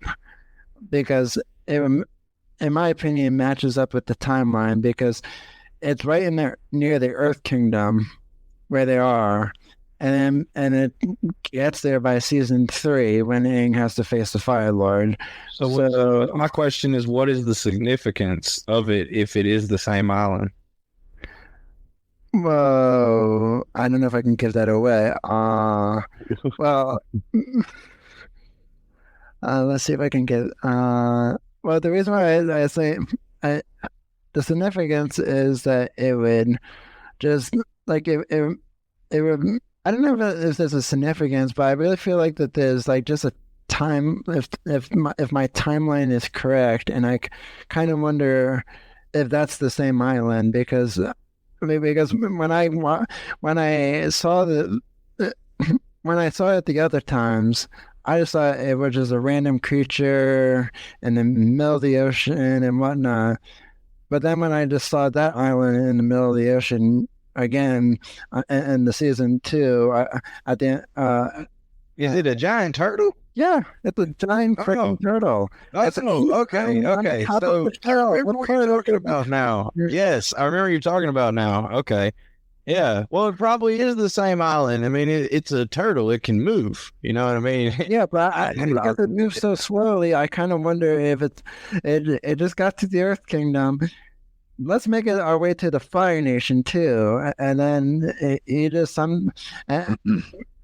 [SPEAKER 5] because it, in my opinion, matches up with the timeline, because it's right in there near the Earth Kingdom where they are, and it gets there by season 3 when Aang has to face the Fire Lord.
[SPEAKER 3] So my question is, what is the significance of it if it is the same island?
[SPEAKER 5] Whoa, I don't know if I can give that away. Well, let's see if I can get. Well, the reason why I say the significance is that it would just like it would. I don't know if there's a significance, but I really feel like that there's like just a time. If my timeline is correct, and I kind of wonder if that's the same island, because when I saw when I saw it the other times, I just thought it was just a random creature in the middle of the ocean and whatnot. But then when I just saw that island in the middle of the ocean again in the season 2, at the
[SPEAKER 3] Is it a giant turtle?
[SPEAKER 5] yeah, it's a giant freaking turtle.
[SPEAKER 3] Okay. So
[SPEAKER 5] turtle.
[SPEAKER 3] what are you talking about now? Yes, I remember you talking about now. Okay. Yeah. Well, it probably is the same island. I mean, it's a turtle. It can move. You know what I mean?
[SPEAKER 5] Yeah, but because it moves so slowly, I kind of wonder if it just got to the Earth Kingdom. Let's make it our way to the Fire Nation too, and then you just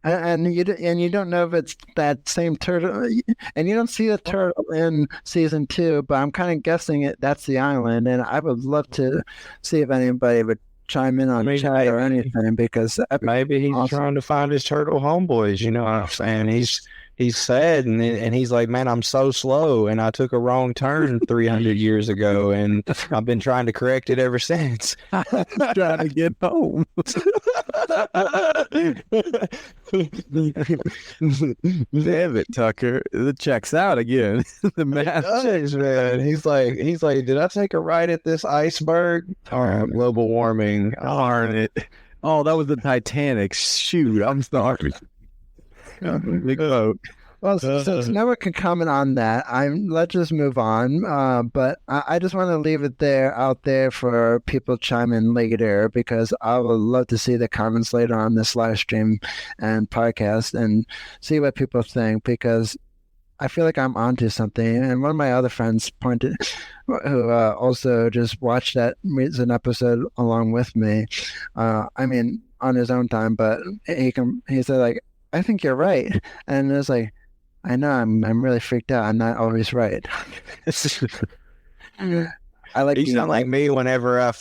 [SPEAKER 5] and you don't know if it's that same turtle, and you don't see the turtle in season 2. But I'm kind of guessing that's the island, and I would love to see if anybody would chime in on chat or anything, because
[SPEAKER 3] maybe he's trying to find his turtle homeboys. You know what I'm saying? He's sad, and he's like, man, I'm so slow, and I took a wrong turn 300 years ago, and I've been trying to correct it ever since.
[SPEAKER 4] Trying to get home. Damn it, Tucker. It checks out again. The math
[SPEAKER 3] does, man. He's like, did I take a right at this iceberg? Global warming.
[SPEAKER 4] Darn it. Oh, that was the Titanic. Shoot, I'm sorry.
[SPEAKER 5] Well, so no one can comment on that. Let's just move on. But I just want to leave it out there for people to chime in later, because I would love to see the comments later on this live stream and podcast and see what people think, because I feel like I'm onto something. And one of my other friends who also just watched that recent episode along with me. I mean, on his own time, but he said, like, I think you're right. And it's like, I know, I'm really freaked out. I'm not always right.
[SPEAKER 3] I like you sound like me whenever I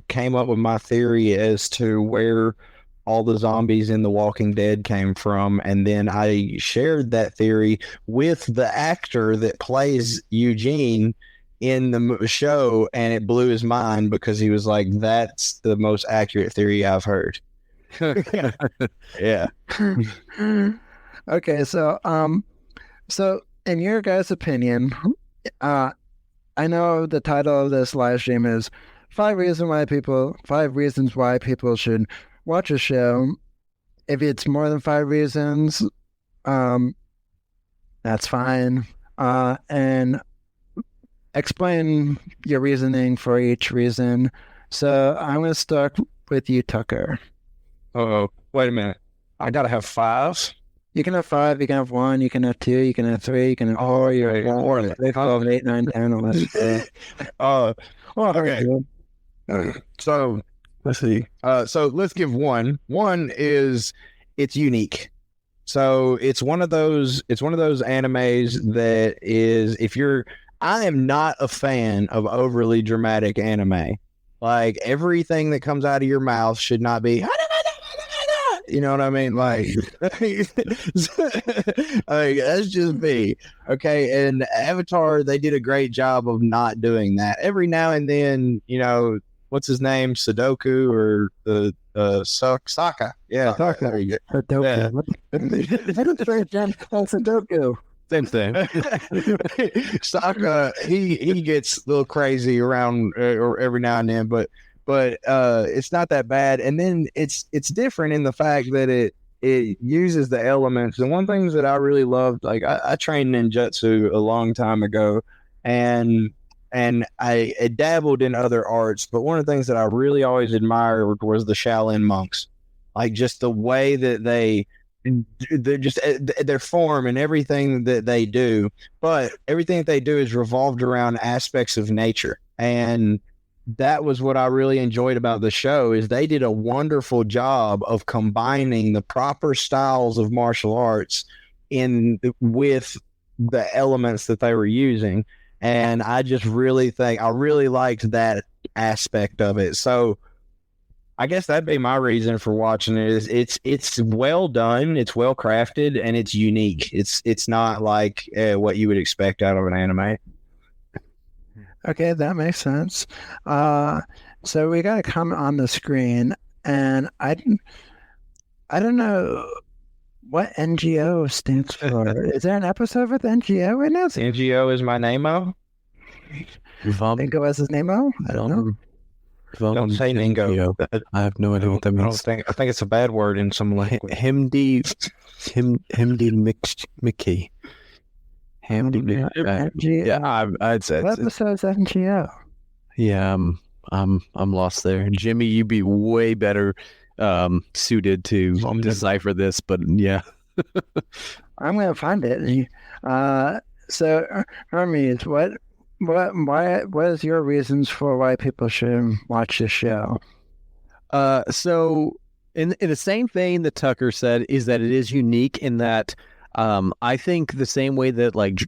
[SPEAKER 3] came up with my theory as to where all the zombies in The Walking Dead came from, and then I shared that theory with the actor that plays Eugene in the show, and it blew his mind, because he was like, that's the most accurate theory I've heard. Yeah.
[SPEAKER 5] Okay, so in your guys' opinion, I know the title of this live stream is 5 reasons why people should watch a show. If it's more than 5 reasons, that's fine. And explain your reasoning for each reason. So I'm going to start with you, Tucker.
[SPEAKER 3] Uh-oh. Wait a minute. I gotta have 5?
[SPEAKER 5] You can have 5, you can have 1, you can have 2, you can have 3, you can have 4, you can have 4, 12, 8, 9, 10, 11.
[SPEAKER 3] Okay. So let's see. So let's give 1. 1 is, it's unique. So it's one of those animes that is, I am not a fan of overly dramatic anime. Like, everything that comes out of your mouth should not be, you know what I mean? Like, that's just me. Okay. And Avatar, they did a great job of not doing that. Every now and then, what's his name, Sudoku or the Saka. Yeah,
[SPEAKER 5] Saka.
[SPEAKER 3] there you go.
[SPEAKER 5] Sudoku. Sudoku.
[SPEAKER 4] Same thing.
[SPEAKER 3] Saka, he gets a little crazy around or every now and then, but it's not that bad. And then it's different in the fact that it uses the elements. And one thing that I really loved, like I trained ninjutsu a long time ago, and I dabbled in other arts, but one of the things that I really always admired was the Shaolin monks, like just the way that they're just their form and everything that they do, but everything that they do is revolved around aspects of nature. And that was what I really enjoyed about the show, is they did a wonderful job of combining the proper styles of martial arts with the elements that they were using. And I just really think I really liked that aspect of it. So I guess that'd be my reason for watching it. Is it's well done, it's well crafted, and it's unique. It's not like what you would expect out of an anime.
[SPEAKER 5] Okay, that makes sense. So we got a comment on the screen, and I don't know what NGO stands for. Is there an episode with NGO in it?
[SPEAKER 3] NGO is my name-o?
[SPEAKER 5] Think it was his name-o? I don't know.
[SPEAKER 3] Don't say Ningo.
[SPEAKER 4] I have no idea what that means.
[SPEAKER 3] I think it's a bad word in some language.
[SPEAKER 4] Himdi Mickey.
[SPEAKER 5] NGO.
[SPEAKER 4] Yeah, I'd say.
[SPEAKER 5] What episode is NGO?
[SPEAKER 4] Yeah, I'm lost there. Jimmy, you'd be way better suited to decipher this, but yeah.
[SPEAKER 5] I'm gonna find it. So Hermes, what is your reasons for why people should watch this show?
[SPEAKER 4] So in the same vein that Tucker said, is that it is unique in that I think the same way that like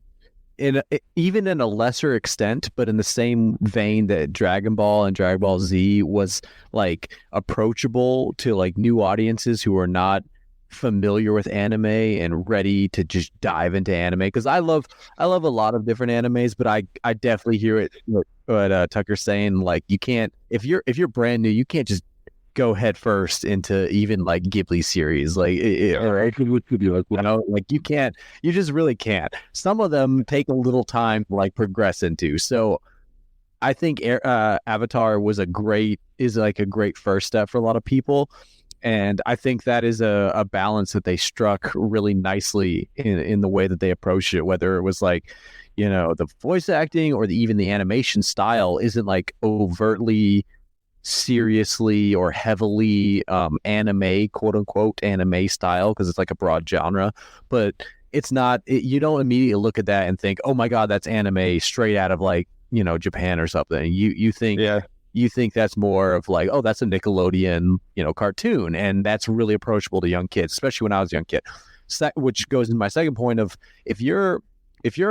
[SPEAKER 4] even in a lesser extent, but in the same vein that Dragon Ball and Dragon Ball Z was like approachable to like new audiences who are not familiar with anime and ready to just dive into anime, because I love a lot of different animes, but I definitely hear it what Tucker's saying, like you can't, if you're brand new, you can't just go head first into even like Ghibli series, like like you just really can't. Some of them take a little time to like progress into. So I think Avatar is like a great first step for a lot of people. And I think that is a balance that they struck really nicely in the way that they approached it, whether it was like, you know, the voice acting or even the animation style isn't like overtly seriously or heavily anime, quote unquote anime style, because it's like a broad genre, but it's not, you don't immediately look at that and think, oh my God, that's anime straight out of like, you know, Japan or something. You think, yeah. You think that's more of like, oh, that's a Nickelodeon, you know, cartoon, and that's really approachable to young kids, especially when I was a young kid. Which goes into my second point of if you're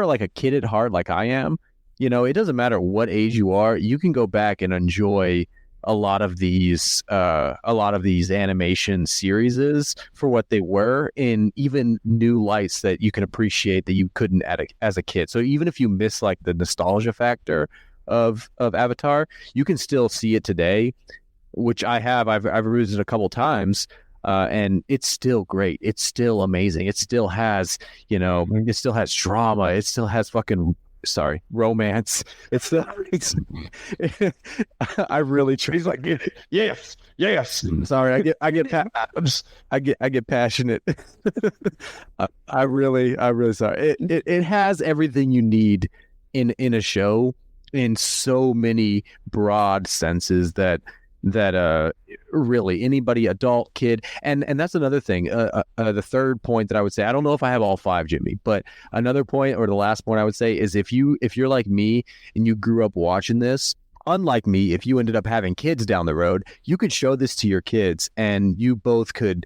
[SPEAKER 4] like a kid at heart, like I am, you know, it doesn't matter what age you are, you can go back and enjoy a lot of these animation series for what they were, in even new lights that you can appreciate that you couldn't as a kid. So even if you miss like the nostalgia factor of Avatar, you can still see it today, which I have. I've reviewed it a couple times, and it's still great. It's still amazing. It still has, you know, it still has drama. It still has romance. It's I really try. He's like, yes. Sorry, I get passionate. I really sorry. It has everything you need in a show, in so many broad senses that really anybody, adult, kid, and that's another thing. The third point that I would say, I don't know if I have all five, Jimmy, but another point, or the last point I would say, is if you're like me and you grew up watching this, unlike me, if you ended up having kids down the road, you could show this to your kids and you both could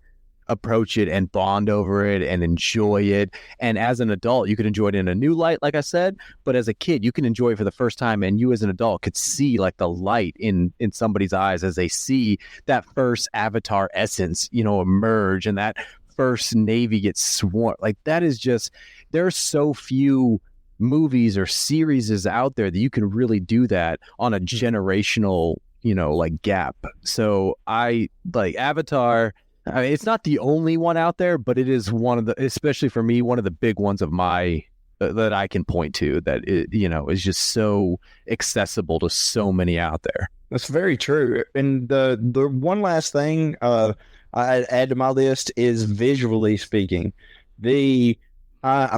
[SPEAKER 4] approach it and bond over it and enjoy it. And as an adult, you could enjoy it in a new light, like I said, but as a kid, you can enjoy it for the first time, and you as an adult could see like the light in somebody's eyes as they see that first Avatar essence, you know, emerge, and that first Navy gets swarmed. Like that is just, there are so few movies or series out there that you can really do that on a generational like gap. So I like Avatar. I mean, it's not the only one out there, but it is one of the, especially for me, one of the big ones of my that I can point to that is just so accessible to so many out there.
[SPEAKER 3] That's very true. And the one last thing I'd add to my list is visually speaking.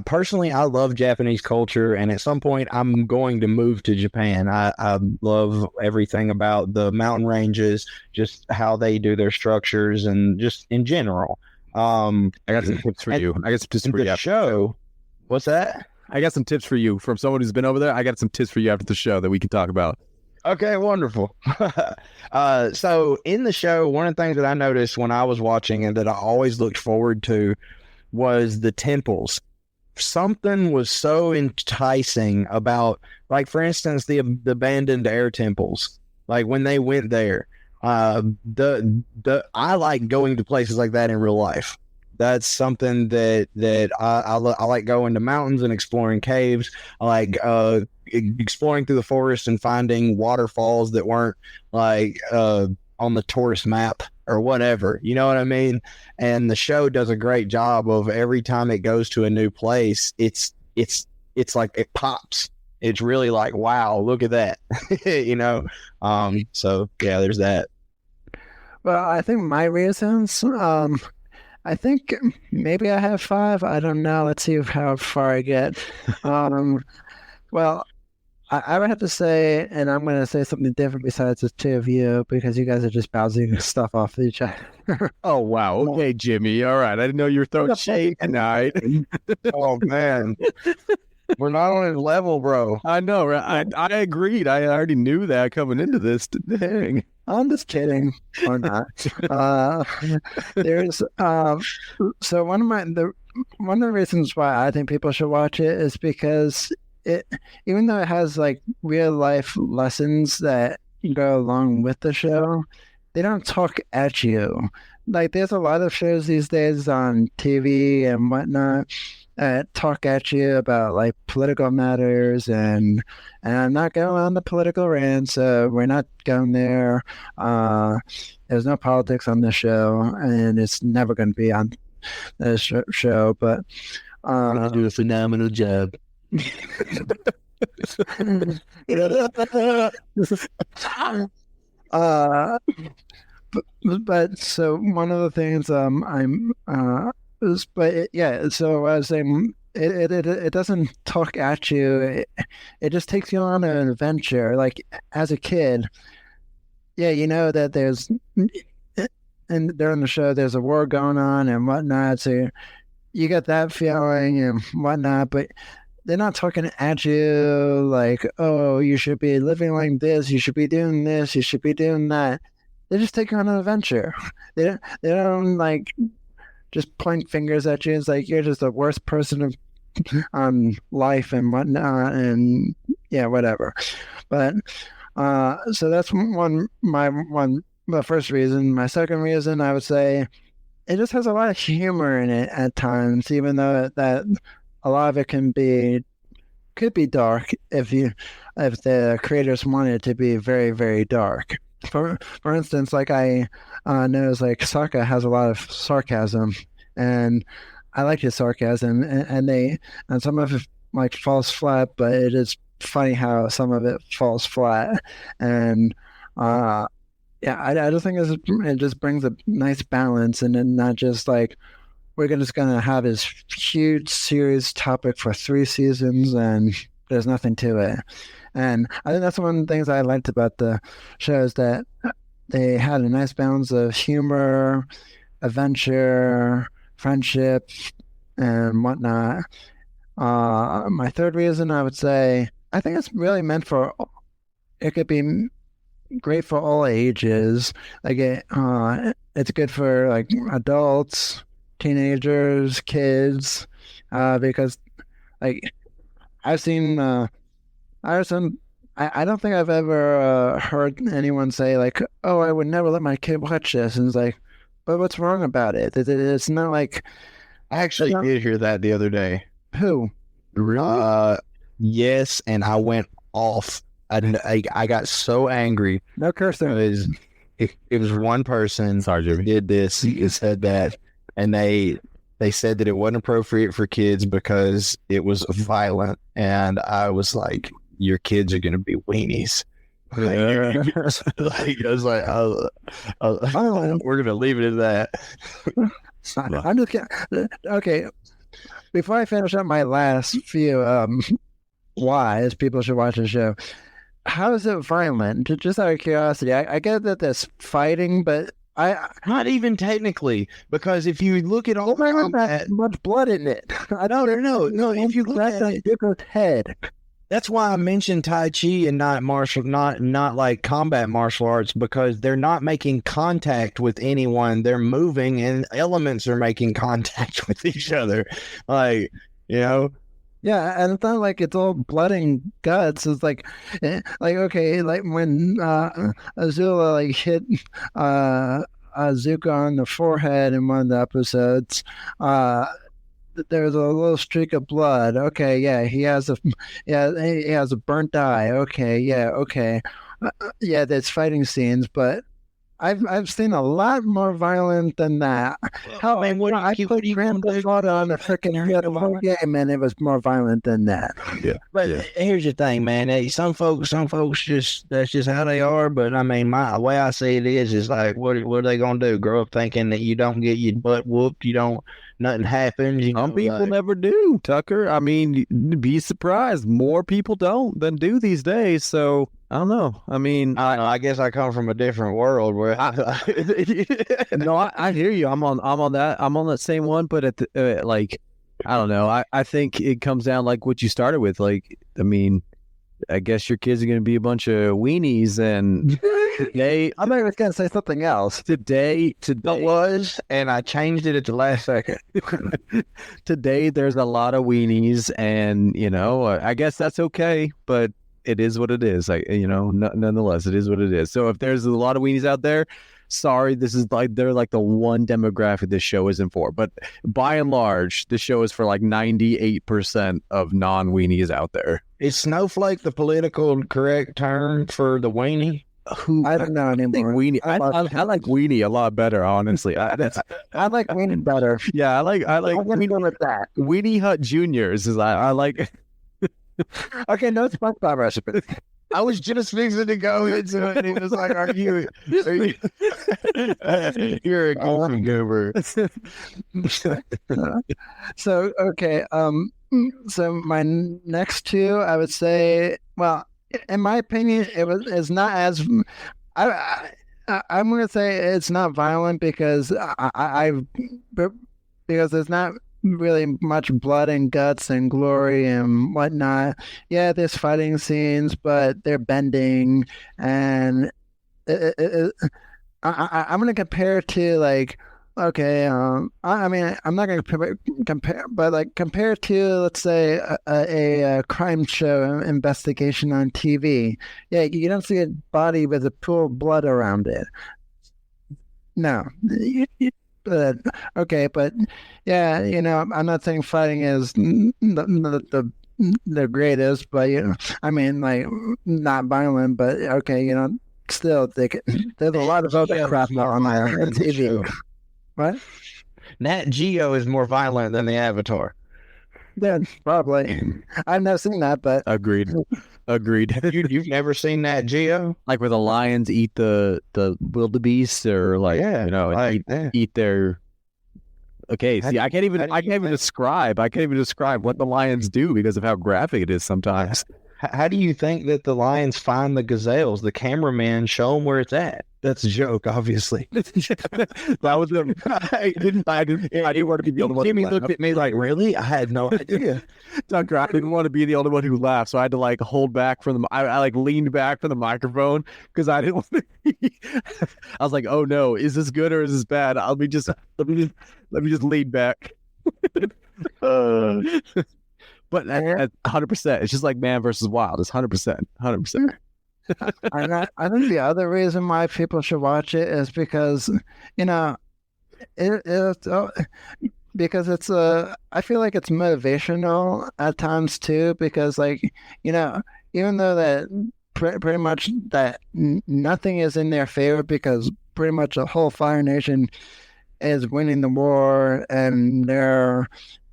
[SPEAKER 3] Personally, I love Japanese culture, and at some point I'm going to move to Japan. I love everything about the mountain ranges, just how they do their structures, and just in general.
[SPEAKER 4] I got some tips for you. I got some tips for you.
[SPEAKER 3] The show. What's that?
[SPEAKER 4] I got some tips for you from someone who's been over there. I got some tips for you after the show that we can talk about.
[SPEAKER 3] Okay, wonderful. So in the show, one of the things that I noticed when I was watching and that I always looked forward to was the temples. Something was so enticing about, like, for instance, the abandoned air temples. Like when they went there, I like going to places like that in real life. That's something that I like going to mountains and exploring caves. I like exploring through the forest and finding waterfalls that weren't like on the tourist map or whatever. You know what I mean? And the show does a great job of every time it goes to a new place, it's like it pops. It's really like, wow, look at that. So yeah, there's that.
[SPEAKER 5] Well, I think my reasons, I think maybe I have 5. I don't know. Let's see how far I get. Well, I would have to say, and I'm going to say something different besides the two of you, because you guys are just bouncing stuff off each other.
[SPEAKER 4] Oh, wow. Okay, Jimmy. All right. I didn't know you were throwing shade tonight.
[SPEAKER 3] Oh, man. We're not on his level, bro.
[SPEAKER 4] I know, right? I agreed. I already knew that coming into this. Dang.
[SPEAKER 5] I'm just kidding, or not. There's so one of the reasons why I think people should watch it is because it, even though it has like real life lessons that go along with the show, they don't talk at you. Like there's a lot of shows these days on TV and whatnot talk at you about like political matters, and I'm not going on the political rant, so we're not going there. There's no politics on this show, and it's never going to be on this show. But
[SPEAKER 3] you do a phenomenal job.
[SPEAKER 5] But so one of the things so I was saying it doesn't talk at you. It just takes you on an adventure. Like as a kid, you know that there's, and during the show there's a war going on and whatnot, so you get that feeling and whatnot, but they're not talking at you like, oh, you should be living like this, you should be doing this, you should be doing that. They just take you on an adventure. They don't like just point fingers at you. It's like you're just the worst person on life and whatnot, and yeah, whatever. But so that's the first reason. My second reason, I would say, it just has a lot of humor in it at times, even though that a lot of it could be dark if the creators wanted it to be very, very dark. For instance, like I noticed, like Sokka has a lot of sarcasm, and I like his sarcasm, and some of it like falls flat, but it is funny how some of it falls flat, and I just think it just brings a nice balance, and then not just like we're just gonna have this huge serious topic for 3 seasons and there's nothing to it. And I think that's one of the things I liked about the show, is that they had a nice balance of humor, adventure, friendship, and whatnot. My third reason, I would say, I think it's really meant for, it could be great for all ages. Like it's good for like adults, teenagers, kids, because like I don't think I've ever heard anyone say like, oh, I would never let my kid watch this. And it's like, but what's wrong about it? It's not like...
[SPEAKER 3] I actually did hear that the other day.
[SPEAKER 5] Who?
[SPEAKER 3] Really? Yes, and I went off. I got so angry.
[SPEAKER 5] No cursing.
[SPEAKER 3] It was one person.
[SPEAKER 4] Sorry, Jimmy.
[SPEAKER 3] Did this. He said that, and they said that it wasn't appropriate for kids because it was violent. And I was like, your kids are going to be weenies. I was like, we're going to leave it at that.
[SPEAKER 5] I'm just kidding. Okay. Before I finish up my last few whys people should watch the show, how is it violent? Just out of curiosity, I get that there's fighting, but
[SPEAKER 3] not even technically, because if you look at all
[SPEAKER 5] that much blood in it. I don't know. No, if you look at it, head.
[SPEAKER 3] That's why I mentioned Tai Chi and not like combat martial arts, because they're not making contact with anyone. They're moving, and elements are making contact with each other. Like,
[SPEAKER 5] Yeah, and it's not like it's all blood and guts. It's like okay, like when Azula like hit Zuko on the forehead in one of the episodes. There's a little streak of blood. Okay, yeah, he has a burnt eye. Okay, yeah, okay, yeah. There's fighting scenes, but I've seen a lot more violent than that.
[SPEAKER 3] Hell, man,
[SPEAKER 5] I put Grand Theft Auto on the freaking game, and it was more violent than that.
[SPEAKER 4] Yeah,
[SPEAKER 3] but here's the thing, man. Hey, some folks just that's just how they are. But I mean, my way I see it is like, what are they gonna do? Grow up thinking that you don't get your butt whooped, nothing happens.
[SPEAKER 4] Some people never do, Tucker. I mean, be surprised. More people don't than do these days. So I don't know. I mean,
[SPEAKER 3] I guess I come from a different world where
[SPEAKER 4] no, I hear you. I'm on that same one. But at the, like, I don't know. I think it comes down like what you started with. Like, I mean, I guess your kids are going to be a bunch of weenies, and today
[SPEAKER 5] I was going to say something else.
[SPEAKER 4] Today
[SPEAKER 3] it was, and I changed it at the last second.
[SPEAKER 4] Today, there's a lot of weenies, and I guess that's okay, but it is what it is. Like, nonetheless, it is what it is. So if there's a lot of weenies out there, sorry, this is like, they're like the one demographic this show isn't for. But by and large, this show is for like 98% of non-weenies out there.
[SPEAKER 3] Is snowflake the political correct term for the weenie?
[SPEAKER 5] I don't know anymore.
[SPEAKER 4] I like weenie a lot better, honestly.
[SPEAKER 5] I like weenie better.
[SPEAKER 4] Yeah, I like
[SPEAKER 5] weenie with that.
[SPEAKER 4] Weenie Hut Juniors is I like.
[SPEAKER 5] Okay, no SpongeBob recipe.
[SPEAKER 3] I was just fixing to go into it, and he was like, "Are you you're a goofy goober."
[SPEAKER 5] So okay, so my next two, I would say, well, in my opinion, it's not as I'm going to say it's not violent because because there's not really much blood and guts and glory and whatnot. Yeah, there's fighting scenes, but they're bending, and I'm going to compare it to like, okay, I mean, I'm not going to compare, but like compare to, let's say, a crime show investigation on TV. Yeah, you don't see a body with a pool of blood around it. No. Okay, but yeah, I'm not saying fighting is the greatest, but I mean, like, not violent, but okay, still, there's a lot of other crap on my TV. What?
[SPEAKER 3] Nat Geo is more violent than the Avatar.
[SPEAKER 5] Yeah, probably. I've never seen that, but
[SPEAKER 4] agreed.
[SPEAKER 3] You've never seen Nat Geo?
[SPEAKER 4] Like where the lions eat the wildebeest, or like, eat their. Okay, see, I can't even describe what the lions do because of how graphic it is sometimes.
[SPEAKER 3] How do you think that the lions find the gazelles? The cameraman show them where it's at. That's a joke, obviously.
[SPEAKER 4] That was I didn't want to be the only one.
[SPEAKER 3] Jimmy looked at me like, really? I had no idea.
[SPEAKER 4] Tucker, I didn't want to be the only one who laughed, so I had to like hold back from the. I like leaned back from the microphone because I didn't want to. I was like, oh no, is this good or is this bad? Let me just lean back. But at 100%, it's just like Man versus Wild. It's 100%.
[SPEAKER 5] I think the other reason why people should watch it is because, because it's I feel like it's motivational at times too, because like, even though that pretty much that nothing is in their favor because pretty much the whole Fire Nation is winning the war, and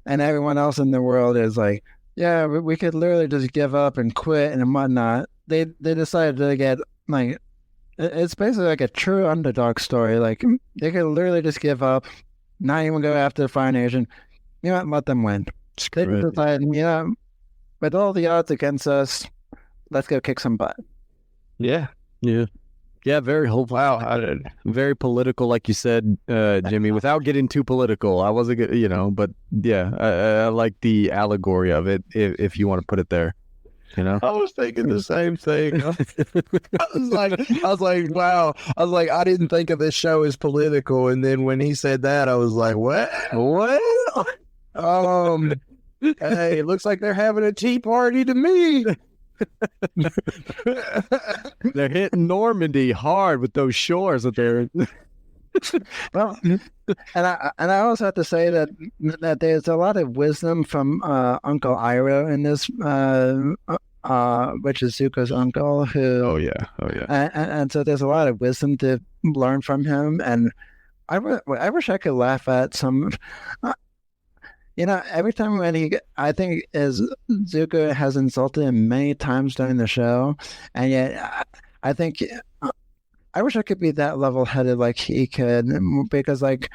[SPEAKER 5] everyone else in the world is like, yeah, we could literally just give up and quit and whatnot. They decided to get like, it's basically like a true underdog story. Like they could literally just give up, not even go after the Fire Nation. You know, let them win. They decided, with all the odds against us, let's go kick some butt.
[SPEAKER 4] Yeah. Very very political, like you said, Jimmy. Without getting too political, I wasn't, but yeah, I like the allegory of it, if you want to put it there. I
[SPEAKER 3] was thinking the same thing. I was like, wow. I was like, I didn't think of this show as political, and then when he said that, I was like, what? Hey, it looks like they're having a tea party to me.
[SPEAKER 4] They're hitting Normandy hard with those shores that they're.
[SPEAKER 5] Well, and I also have to say that there's a lot of wisdom from Uncle Iroh in this, which is Zuko's uncle. Who?
[SPEAKER 4] Oh yeah.
[SPEAKER 5] And so there's a lot of wisdom to learn from him, and I wish I could laugh at some. Every time I think Zuko has insulted him many times during the show, and yet I think I wish I could be that level-headed like he could, because like,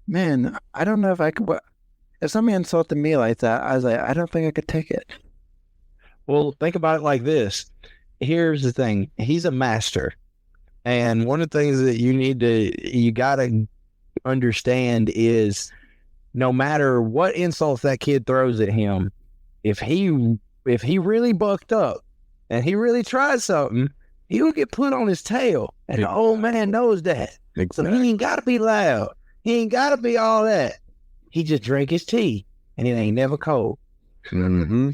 [SPEAKER 5] man, I don't know if I could. If somebody insulted me like that, I was like, I don't think I could take it.
[SPEAKER 3] Well, think about it like this. Here's the thing: he's a master, and one of the things that you gotta understand is, no matter what insults that kid throws at him, if he really bucked up and he really tried something, he will get put on his tail. And the old man knows that.
[SPEAKER 4] Exactly.
[SPEAKER 3] So he ain't got to be loud. He ain't got to be all that. He just drank his tea, and it ain't never cold.
[SPEAKER 4] Mm-hmm.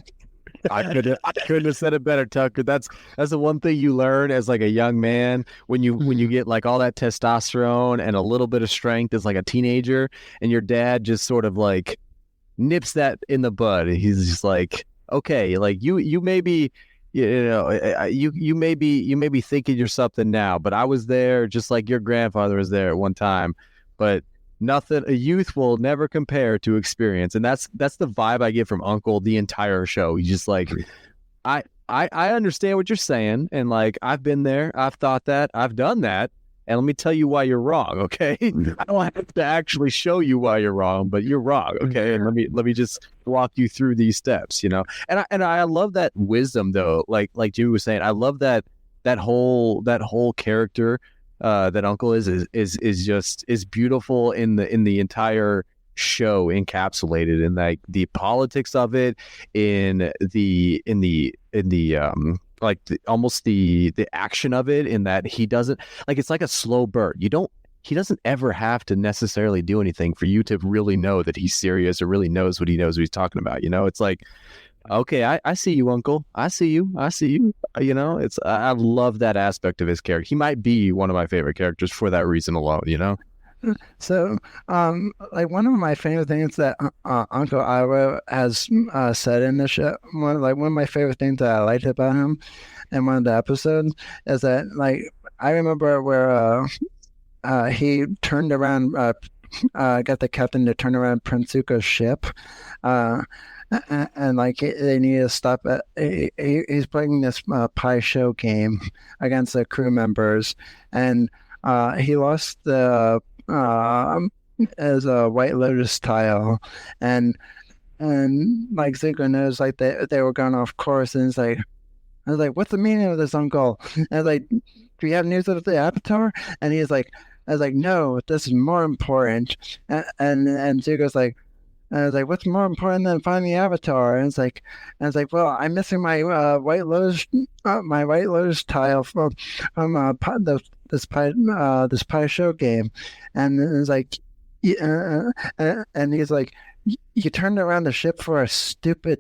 [SPEAKER 4] I couldn't have said it better, Tucker. That's the one thing you learn as like a young man when you get like all that testosterone and a little bit of strength as like a teenager, and your dad just sort of like nips that in the bud. He's just like, okay, like you may be, you may be thinking you're something now, but I was there just like your grandfather was there at one time, but nothing a youth will never compare to experience. And that's the vibe I get from Uncle the entire show. He's just like, I understand what you're saying, and like I've been there, I've thought that, I've done that, and let me tell you why you're wrong, okay? I don't have to actually show you why you're wrong, but you're wrong, okay? And let me just walk you through these steps, And I love that wisdom though, like Jimmy was saying. I love that whole character that Uncle is beautiful in the entire show, encapsulated in like the politics of it, in the almost the action of it, in that he doesn't, like, it's like a slow burn. He doesn't ever have to necessarily do anything for you to really know that he's serious or really knows what he's talking about. It's like, okay, I see you, Uncle. I see you. I love that aspect of his character. He might be one of my favorite characters for that reason alone,
[SPEAKER 5] So, like one of my favorite things that Uncle Iroh has said in the show, one of my favorite things that I liked about him in one of the episodes is that, like, I remember where he turned around, got the captain to turn around Prince Zuko's ship, and like they need to stop it. He's playing this pie show game against the crew members, and he lost the as a White Lotus tile, and like Zuko knows, like they were going off course, and I was like, what's the meaning of this, Uncle? And I was like, do you have news of the Avatar? And he's like, I was like, no, this is more important. And Zuko's like, I was like, what's more important than finding the Avatar? And I was like, well, I'm missing my White Lotus tile from this pie show game. And it was like, and he's like, you turned around the ship for a stupid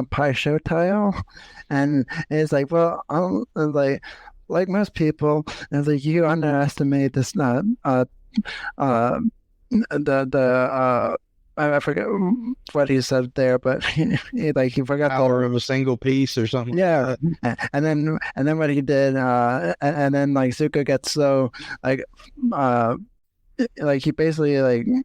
[SPEAKER 5] pie show tile? And it's like, well, like most people, it's like you underestimate this I forget what he said there, but he forgot
[SPEAKER 3] Power of a single piece or something.
[SPEAKER 5] Yeah, and then what he did, and then like Zuko gets so he basically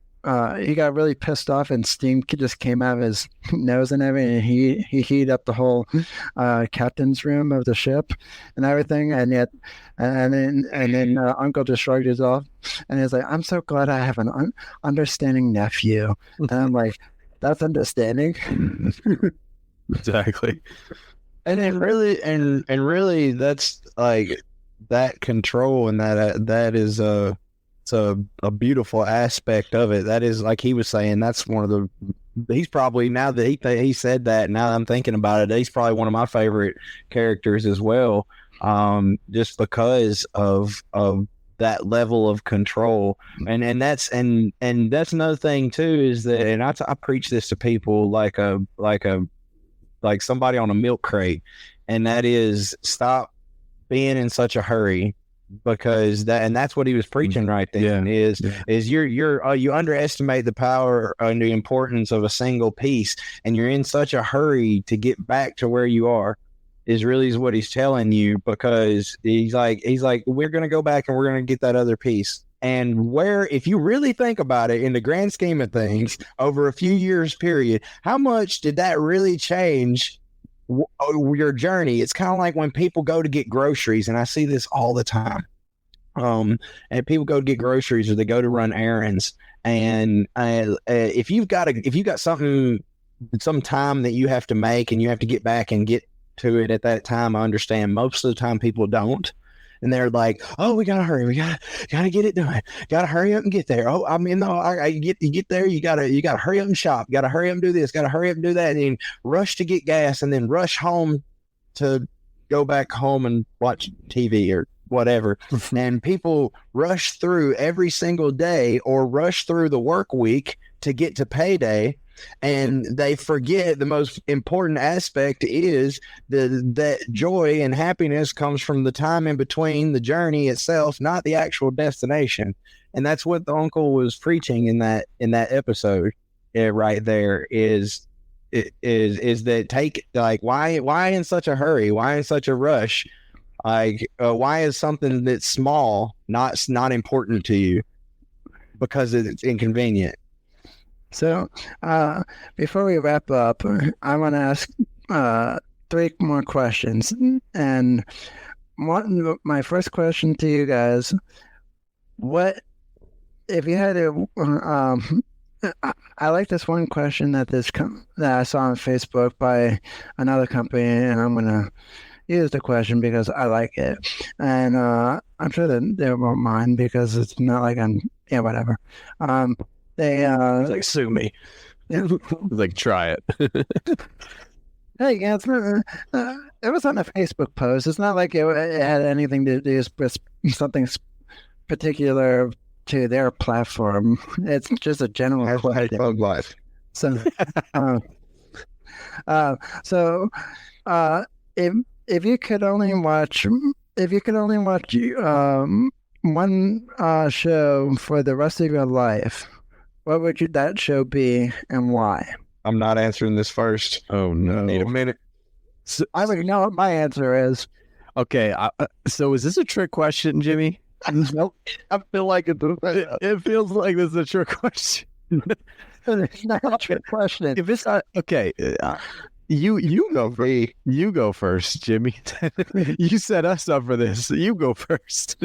[SPEAKER 5] he got really pissed off, and steam just came out of his nose and everything. And he heated up the whole captain's room of the ship and everything. And then Uncle just shrugged his off, and he's like, "I'm so glad I have an understanding nephew." And I'm like, "That's understanding."
[SPEAKER 4] Exactly.
[SPEAKER 3] And it really, and really, that's like that control, and that is it's a beautiful aspect of it. That is, like he was saying, that's one of the. He's probably, now that he said that, now that I'm thinking about it, he's probably one of my favorite characters as well. Just because of that level of control, and that's another thing too, is that, and I preach this to people like somebody on a milk crate, and that is, stop being in such a hurry, because that's what he was preaching right then. Is you underestimate the power and the importance of a single piece, and you're in such a hurry to get back to where you are, is what he's telling you, because he's like we're going to go back and we're going to get that other piece. And where, if you really think about it in the grand scheme of things, over a few years period, how much did that really change your journey? It's kind of like when people go to get groceries, and I see this all the time. And people go to get groceries, or they go to run errands, and if you've got something, some time that you have to make, and you have to get back and get to it at that time, I understand most of the time people don't. And they're like, "Oh, we gotta hurry. We gotta get it done. Gotta hurry up and get there. Oh, I mean, no, you get there. You gotta hurry up and shop. You gotta hurry up and do this. Gotta hurry up and do that. And then rush to get gas, and then rush home to go back home and watch TV or whatever." And people rush through every single day, or rush through the work week to get to payday. And they forget the most important aspect is that joy and happiness comes from the time in between the journey itself, not the actual destination. And that's what the uncle was preaching in that episode right there, is that take, like, why in such a hurry? Why in such a rush? Like, why is something that's small not important to you? Because it's inconvenient.
[SPEAKER 5] So, before we wrap up, I want to ask 3 more questions. And my first question to you guys: what if you had to? I like this one question that I saw on Facebook by another company, and I'm gonna use the question because I like it, and I'm sure that they won't mind, because it's not like whatever. They
[SPEAKER 4] like, sue me. Like, try it.
[SPEAKER 5] Hey, yeah, it was on a Facebook post. It's not like it had anything to do with something particular to their platform. It's just a general question.
[SPEAKER 3] Life.
[SPEAKER 5] So, if you could only watch one show for the rest of your life, what would that show be, and why?
[SPEAKER 3] I'm not answering this first.
[SPEAKER 4] Oh, no.
[SPEAKER 3] Need a minute.
[SPEAKER 5] So, I already know what my answer is.
[SPEAKER 4] Okay, so is this a trick question, Jimmy?
[SPEAKER 5] Nope.
[SPEAKER 3] I feel like
[SPEAKER 4] it feels like this is a trick question.
[SPEAKER 5] It's not a trick question.
[SPEAKER 4] If it's not, okay, you go first. You go first, Jimmy. You set us up for this. You go first.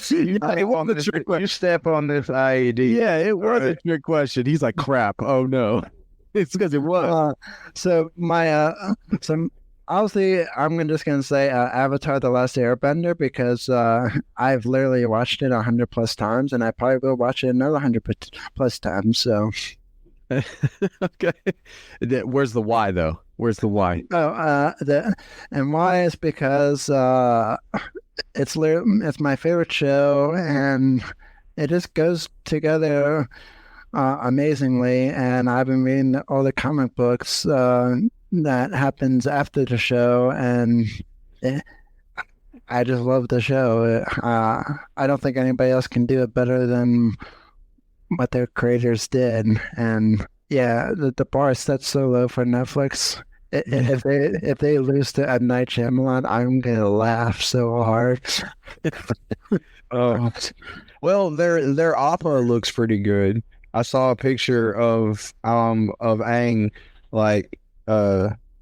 [SPEAKER 3] You step on this IED.
[SPEAKER 4] Yeah, it was a trick question. He's like, crap. Oh no, it's because it was.
[SPEAKER 5] So obviously, I'm just gonna say Avatar: The Last Airbender, because I've literally watched it 100+ times, and I probably will watch it another 100+ times. So,
[SPEAKER 4] okay. Where's the why though? Where's the why?
[SPEAKER 5] And why is because it's my favorite show, and it just goes together amazingly. And I've been reading all the comic books that happens after the show, and I just love the show. I don't think anybody else can do it better than what their creators did, and yeah, the bar is set so low for Netflix. If they lose to M. Night Shyamalan, I'm gonna laugh so hard.
[SPEAKER 3] Oh, well, their opera looks pretty good. I saw a picture of Aang like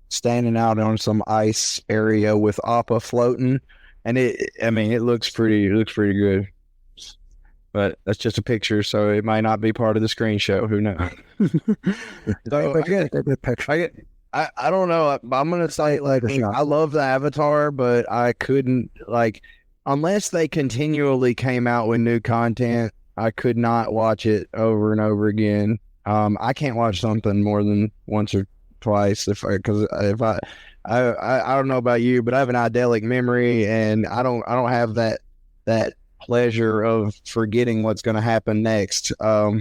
[SPEAKER 3] standing out on some ice area with Appa floating, and it looks pretty good. But that's just a picture, so it might not be part of the screen show. Who knows? So I don't know. I'm gonna say like I love the Avatar, but I couldn't unless they continually came out with new content. I could not watch it over and over again. I can't watch something more than once or twice if I don't know about you, but I have an idyllic memory, and I don't have that pleasure of forgetting what's going to happen next. Yeah.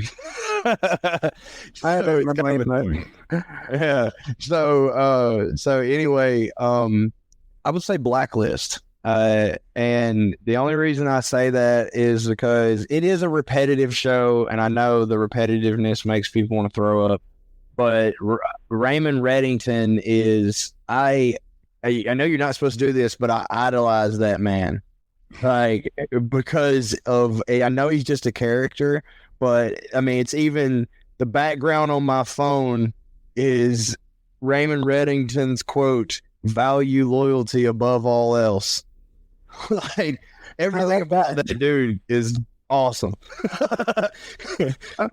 [SPEAKER 3] So anyway, I would say Blacklist. And the only reason I say that is because it is a repetitive show, and I know the repetitiveness makes people want to throw up. But Raymond Reddington is I know you're not supposed to do this, but I idolize that man. Like, because of I know he's just a character, but I mean, it's even the background on my phone is Raymond Reddington's quote, "Value loyalty above all else." Like, everything about that dude is awesome.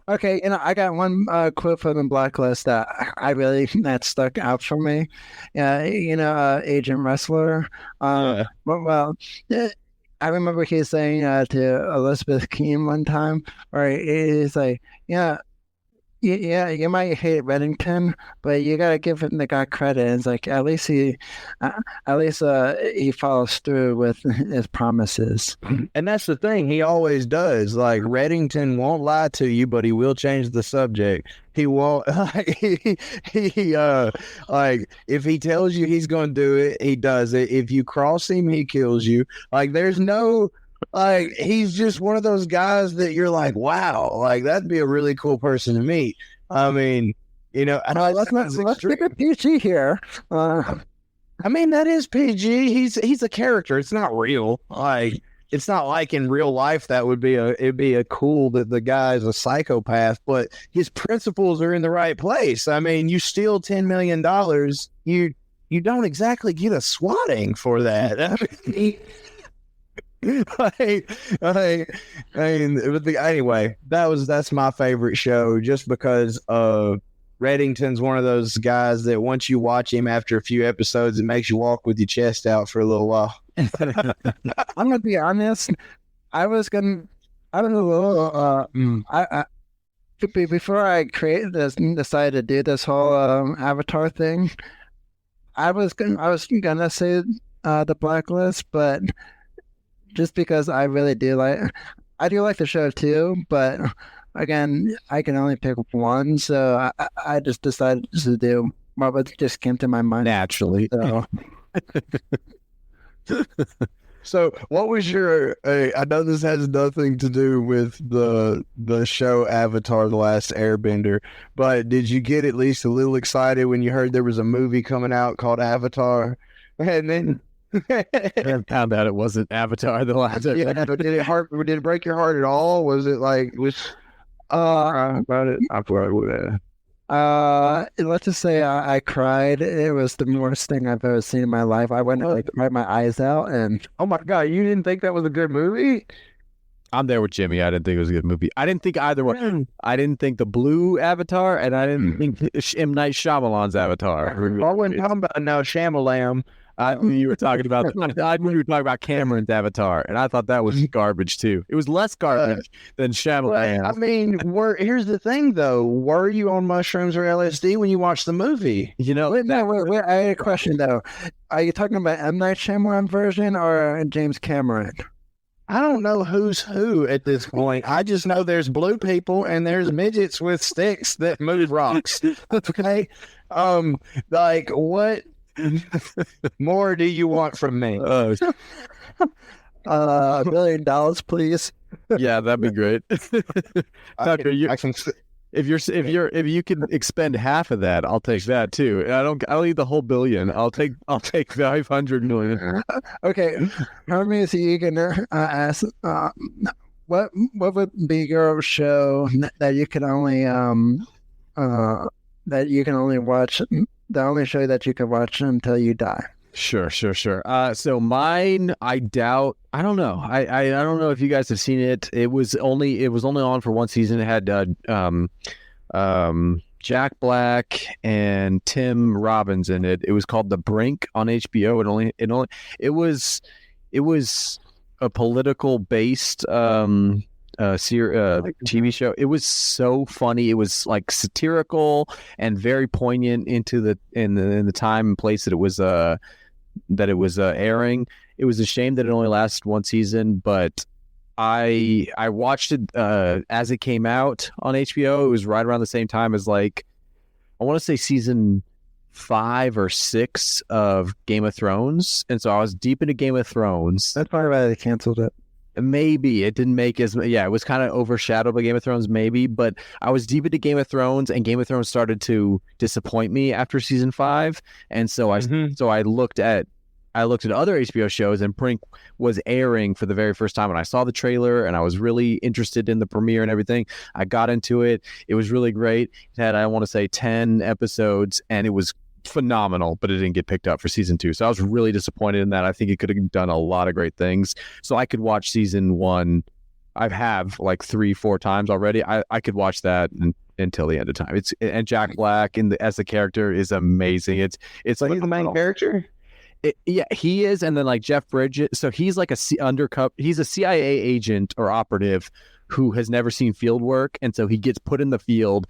[SPEAKER 5] Okay, I got one quote from the Blacklist that stuck out for me. Agent Wrestler. Well, I remember he saying to Elizabeth Keene one time, where he's like, yeah, you might hate Reddington, but you gotta give him the guy credit. It's like at least he follows through with his promises.
[SPEAKER 3] And that's the thing, he always does. Like, Reddington won't lie to you, but he will change the subject. He won't. Like, if he tells you he's going to do it, he does it. If you cross him, he kills you. Like, there's no. Like, he's just one of those guys that you're like, wow, like, that'd be a really cool person to meet. I mean,
[SPEAKER 5] let's keep it PG here.
[SPEAKER 3] I mean, that is PG. He's a character. It's not real. Like, it's not like in real life that it'd be a cool that the guy's a psychopath, but his principles are in the right place. I mean, you steal $10 million, you don't exactly get a swatting for that. I mean, anyway, that's my favorite show, just because Reddington's one of those guys that once you watch him after a few episodes, it makes you walk with your chest out for a little while.
[SPEAKER 5] I'm gonna be honest. Before I decided to do this whole Avatar thing, I was gonna say the Blacklist, but just because I really do like the show too, but again, I can only pick one, so I just decided to do what just came to my mind
[SPEAKER 4] naturally.
[SPEAKER 5] So.
[SPEAKER 3] So what was your I know this has nothing to do with the show Avatar: The Last Airbender, but did you get at least a little excited when you heard there was a movie coming out called Avatar? And then
[SPEAKER 4] and found out it wasn't Avatar: The Last Airbender.
[SPEAKER 3] Did it break your heart at all? Was it like about it? I forgot what that.
[SPEAKER 5] Let's just say I cried. It was the worst thing I've ever seen in my life. I went and cried my eyes out, and
[SPEAKER 3] oh my god, you didn't think that was a good movie?
[SPEAKER 4] I'm there with Jimmy. I didn't think it was a good movie. I didn't think either one. I didn't think the blue Avatar, and I didn't think M. Night Shyamalan's Avatar.
[SPEAKER 3] I wasn't talking about no Shyamalan.
[SPEAKER 4] You were talking about. I knew you were talking about Cameron's Avatar, and I thought that was garbage too. It was less garbage than Shyamalan.
[SPEAKER 3] I mean, here's the thing, though. Were you on mushrooms or LSD when you watched the movie?
[SPEAKER 5] I had a question though. Are you talking about M. Night Shyamalan version or James Cameron?
[SPEAKER 3] I don't know who's who at this point. I just know there's blue people and there's midgets with sticks that move rocks. Okay, like what? More do you want from me?
[SPEAKER 5] $1 billion, please.
[SPEAKER 4] Yeah, that'd be great. Tucker, if you can expend half of that, I'll take that too. I'll need the whole billion. I'll take 500 million.
[SPEAKER 5] Okay, Hermes, you can ask what would be your show that you can only watch, the only show that you can watch until you die?
[SPEAKER 4] Sure. So mine, I don't know. I don't know if you guys have seen it. It was only on for one season. It had Jack Black and Tim Robbins in it. It was called The Brink on HBO. It was a political based TV show. It was so funny. It was like satirical and very poignant in the time and place that it was airing. It was a shame that it only lasted one season, but I watched it as it came out on HBO. It was right around the same time as, like, I want to say season 5 or 6 of Game of Thrones, and so I was deep into Game of Thrones.
[SPEAKER 5] That's probably why they canceled it.
[SPEAKER 4] Maybe it didn't make it was kind of overshadowed by Game of Thrones, maybe, but I was deep into Game of Thrones, and Game of Thrones started to disappoint me after season 5, and so I looked at other HBO shows, and Brink was airing for the very first time, and I saw the trailer, and I was really interested in the premiere and everything. I got into it. It was really great. It had, I want to say, 10 episodes, and it was phenomenal, but it didn't get picked up for season 2. So I was really disappointed in that. I think it could have done a lot of great things. So I could watch season 1. I have like 3-4 times already. I could watch that until the end of time. And Jack Black as the character is amazing. It's
[SPEAKER 3] So he's the main character?
[SPEAKER 4] Yeah, he is. And then, like, Jeff Bridges. So he's like he's a CIA agent or operative who has never seen field work, and so he gets put in the field.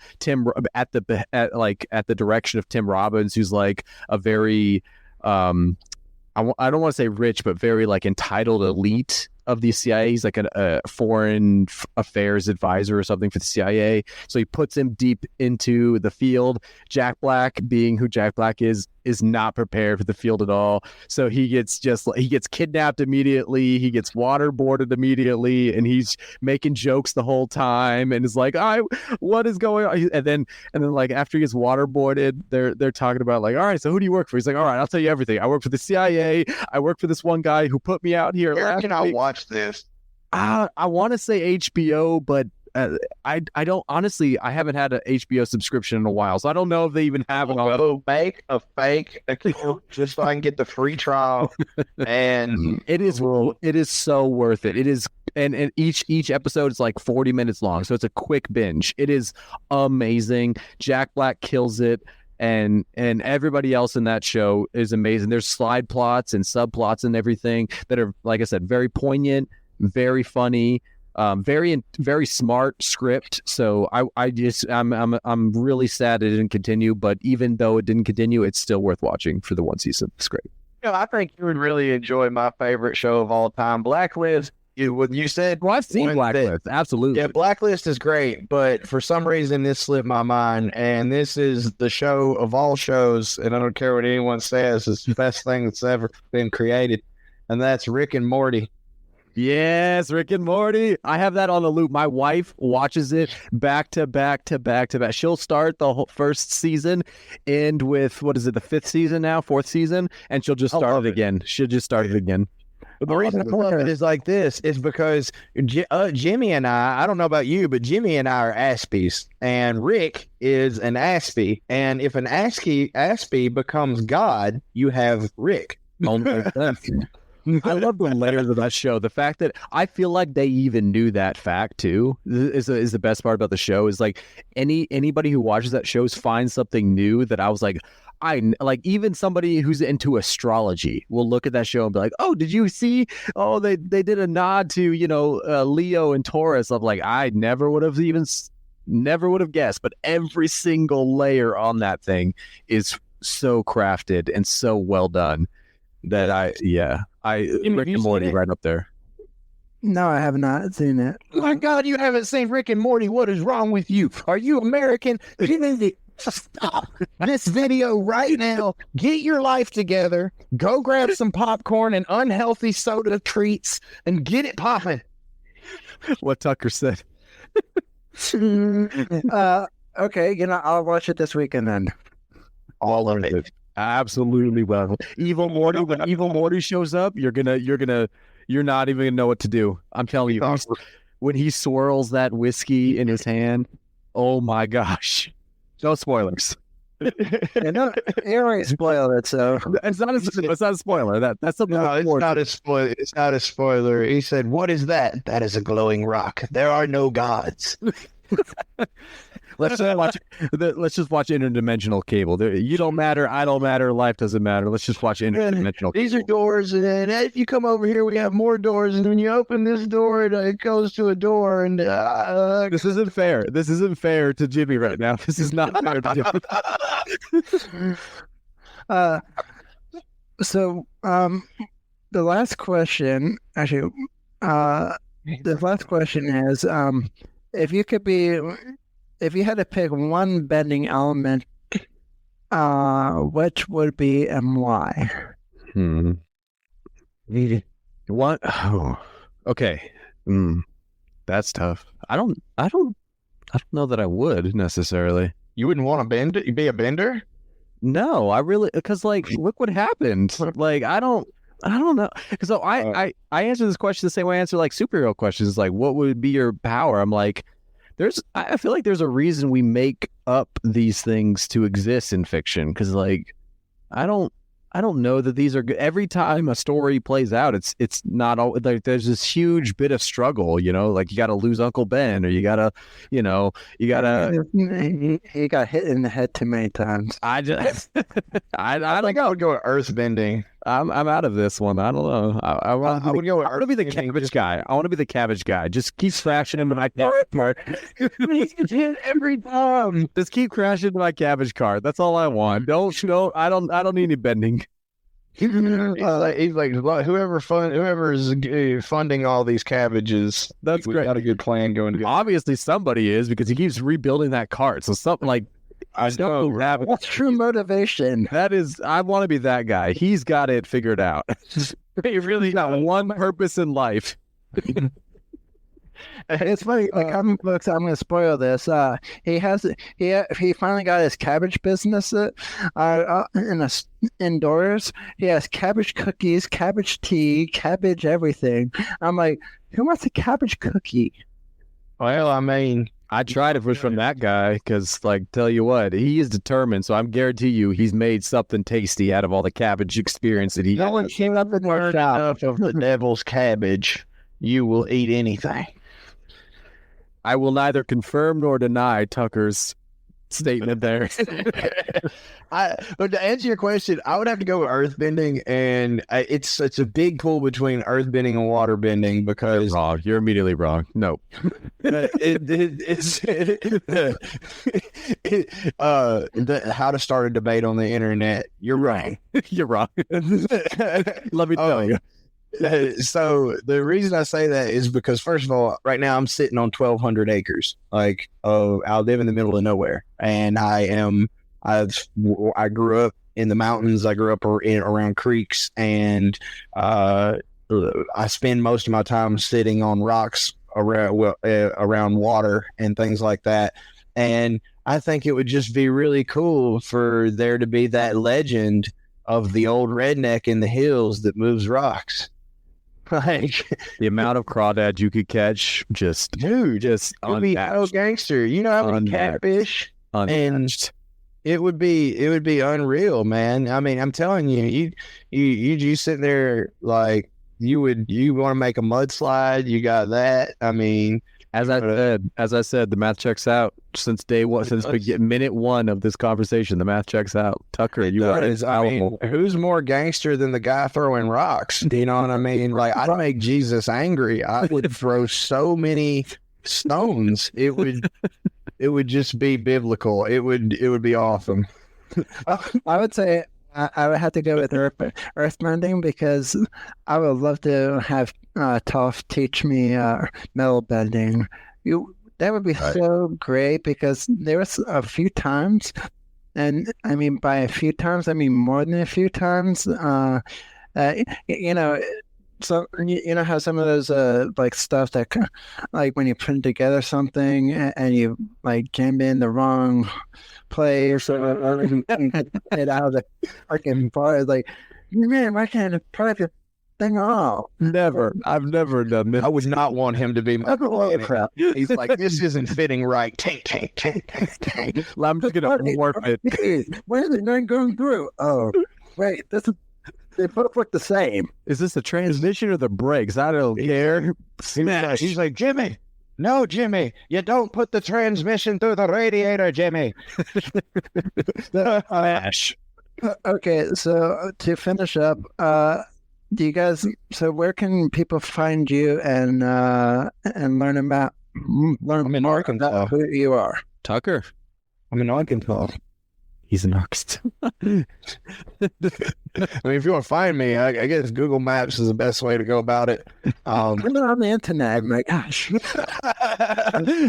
[SPEAKER 4] At the direction of Tim Robbins, who's like a very I don't want to say rich, but very, like, entitled elite of the CIA. He's like a foreign affairs advisor or something for the CIA. So he puts him deep into the field. Jack Black, being who Jack Black is not prepared for the field at all. So he gets kidnapped immediately. He gets waterboarded immediately, and he's making jokes the whole time, and is like, what is going on? And then like, after he gets waterboarded, they're talking about, like, all right, so who do you work for? He's like, all right, I'll tell you everything. I work for the CIA. I work for this one guy who put me out here.
[SPEAKER 3] Where can I watch this?
[SPEAKER 4] I want to say HBO, but I don't, honestly, I haven't had an HBO subscription in a while, so I don't know if they even have it on.
[SPEAKER 3] Go make a fake account just so I can get the free trial. And
[SPEAKER 4] it is so worth it. It is, and each episode is like 40 minutes long, so it's a quick binge. It is amazing. Jack Black kills it. And everybody else in that show is amazing. There's slide plots and subplots and everything that are, like I said, very poignant, very funny, very smart script. So I'm really sad it didn't continue. But even though it didn't continue, it's still worth watching for the one season. It's great.
[SPEAKER 3] I think you would really enjoy my favorite show of all time, Blacklist. You said,
[SPEAKER 4] well, I've seen Blacklist, absolutely.
[SPEAKER 3] Yeah, Blacklist is great, but for some reason this slipped my mind, and this is the show of all shows, and I don't care what anyone says, it's the best thing that's ever been created, and that's Rick and Morty.
[SPEAKER 4] Yes, Rick and Morty. I have that on the loop. My wife watches it back to back to back to back. She'll start the whole first season, end with, what is it, the 5th season now, 4th season, and she'll just start it again. She'll just start it again.
[SPEAKER 3] But the reason I love it is like this is because Jimmy and I don't know about you, but Jimmy and I are Aspies, and Rick is an Aspie. And if an Aspie becomes God, you have Rick.
[SPEAKER 4] I love the layers of that show. The fact that I feel like they even knew that fact too is the best part about the show. Is like anybody who watches that show finds something new that I was like, even somebody who's into astrology will look at that show and be like, oh, did you see? Oh, they did a nod to, Leo and Taurus. I'm like, I never would have guessed, but every single layer on that thing is so crafted and so well done that Rick and Morty right up there.
[SPEAKER 5] No, I have not seen it.
[SPEAKER 3] My God, you haven't seen Rick and Morty. What is wrong with you? Are you American? Stop this video right now. Get your life together. Go grab some popcorn and unhealthy soda treats and get it popping.
[SPEAKER 4] what Tucker said.
[SPEAKER 5] Okay, I'll watch it this weekend then.
[SPEAKER 3] All of it.
[SPEAKER 4] Absolutely. Well, Evil Morty, when Evil Morty shows up, you're not even gonna know what to do. I'm telling you, when he swirls that whiskey in his hand, oh my gosh. No spoilers.
[SPEAKER 5] No, you already spoiled it, so
[SPEAKER 4] It's not a spoiler. That's something.
[SPEAKER 3] No, it's not a spoiler. It's not a spoiler. He said, "What is that?" That is a glowing rock. There are no gods.
[SPEAKER 4] Let's just watch interdimensional cable. You don't matter. I don't matter. Life doesn't matter. Let's just watch interdimensional.
[SPEAKER 3] These are doors, and if you come over here, we have more doors. And when you open this door, it goes to a door. And
[SPEAKER 4] This isn't fair. This isn't fair to Jimmy right now. This is not fair to Jimmy.
[SPEAKER 5] So the last question, actually, the last question is, if you had to pick one bending element, which would be and why?
[SPEAKER 4] What? Oh, okay. That's tough. I don't know that I would necessarily.
[SPEAKER 3] you wouldn't want to bend? You be a bender?
[SPEAKER 4] No, I really, because like, look what happened. Like, I don't know. Because I answer this question the same way I answer like superhero questions. Like, what would be your power? I'm like, I feel like there's a reason we make up these things to exist in fiction. Because like, I don't know that these are good. Every time a story plays out, it's not all like there's this huge bit of struggle, like you got to lose Uncle Ben, or you got to.
[SPEAKER 5] He got hit in the head too many times.
[SPEAKER 4] I just,
[SPEAKER 3] I think I would go with earth bending.
[SPEAKER 4] I'm out of this one. I don't know. I want to be the cabbage guy. I want to be the cabbage guy. Just keep crashing into my cabbage cart.
[SPEAKER 5] Every time.
[SPEAKER 4] Just keep crashing into my cabbage cart. That's all I want. I don't need any bending.
[SPEAKER 3] He's like whoever's funding all these cabbages.
[SPEAKER 4] That's
[SPEAKER 3] we
[SPEAKER 4] great.
[SPEAKER 3] Got a good plan going.
[SPEAKER 4] Obviously, somebody is, because he keeps rebuilding that cart. So something like.
[SPEAKER 3] I know.
[SPEAKER 5] That's true motivation.
[SPEAKER 4] That is, I want to be that guy. He's got it figured out. He really got one purpose in life.
[SPEAKER 5] It's funny. The comic books. I'm going to spoil this. He finally got his cabbage business. Indoors, he has cabbage cookies, cabbage tea, cabbage everything. I'm like, who wants a cabbage cookie?
[SPEAKER 3] Well, I mean.
[SPEAKER 4] I tried to push from that guy because, like, tell you what, he is determined. So I'm guarantee you he's made something tasty out of all the cabbage experience that he
[SPEAKER 5] No one came up and worked out.
[SPEAKER 3] Enough of the devil's cabbage, you will eat anything.
[SPEAKER 4] I will neither confirm nor deny Tucker's statement there.
[SPEAKER 3] But to answer your question, I would have to go with earthbending, and it's a big pull between earthbending and waterbending because
[SPEAKER 4] You're wrong. You're immediately wrong. No.
[SPEAKER 3] It's how to start a debate on the internet. You're wrong.
[SPEAKER 4] You're wrong. Let me tell you.
[SPEAKER 3] So the reason I say that is because, first of all, right now I'm sitting on 1,200 acres. Like, I live in the middle of nowhere, and I grew up in the mountains. I grew up around creeks, and I spend most of my time sitting on rocks around water and things like that. And I think it would just be really cool for there to be that legend of the old redneck in the hills that moves rocks. Like,
[SPEAKER 4] the amount of crawdads you could catch, just
[SPEAKER 3] would be so gangster. You know how many catfish?
[SPEAKER 4] Unmatched.
[SPEAKER 3] And it would be unreal, man. I mean, I'm telling you, you sitting there like you want to make a mudslide. You got that. I mean,
[SPEAKER 4] as I said, the math checks out since day one, since minute one of this conversation. The math checks out. Tucker,
[SPEAKER 3] who's more gangster than the guy throwing rocks? Do you know what I mean? Like, I'd make Jesus angry. I would throw so many stones. It would just be biblical. It would be awesome.
[SPEAKER 5] I would say I would have to go with earthbending because I would love to have Toph teach me metal bending. That would be so great because there was a few times, and I mean by a few times I mean more than a few times. So you know how some of those like stuff that like when you put together something and you like jam in the wrong place or it out of the fucking bar, like, man, why can't I pry the thing off?
[SPEAKER 4] Never. I've never done this.
[SPEAKER 3] I would not want him to be my mechanic.
[SPEAKER 5] Crap.
[SPEAKER 3] He's like, this isn't fitting right. Tank, tank, tank, tank, tank.
[SPEAKER 4] I'm just gonna warp it.
[SPEAKER 5] Why is it not going through? Oh, wait, they both look the same.
[SPEAKER 4] Is this the transmission or the brakes? I don't care.
[SPEAKER 3] Smash. He's like, Jimmy. No, Jimmy, you don't put the transmission through the radiator, Jimmy. Smash.
[SPEAKER 5] Okay, so to finish up, do you guys? So where can people find you and learn
[SPEAKER 3] I'm in Arkansas.
[SPEAKER 5] about who you are?
[SPEAKER 4] Tucker.
[SPEAKER 3] I'm in Arkansas.
[SPEAKER 4] He's an artist.
[SPEAKER 3] I mean, if you want to find me, I guess Google Maps is the best way to go about it.
[SPEAKER 5] We're not on the internet. My gosh.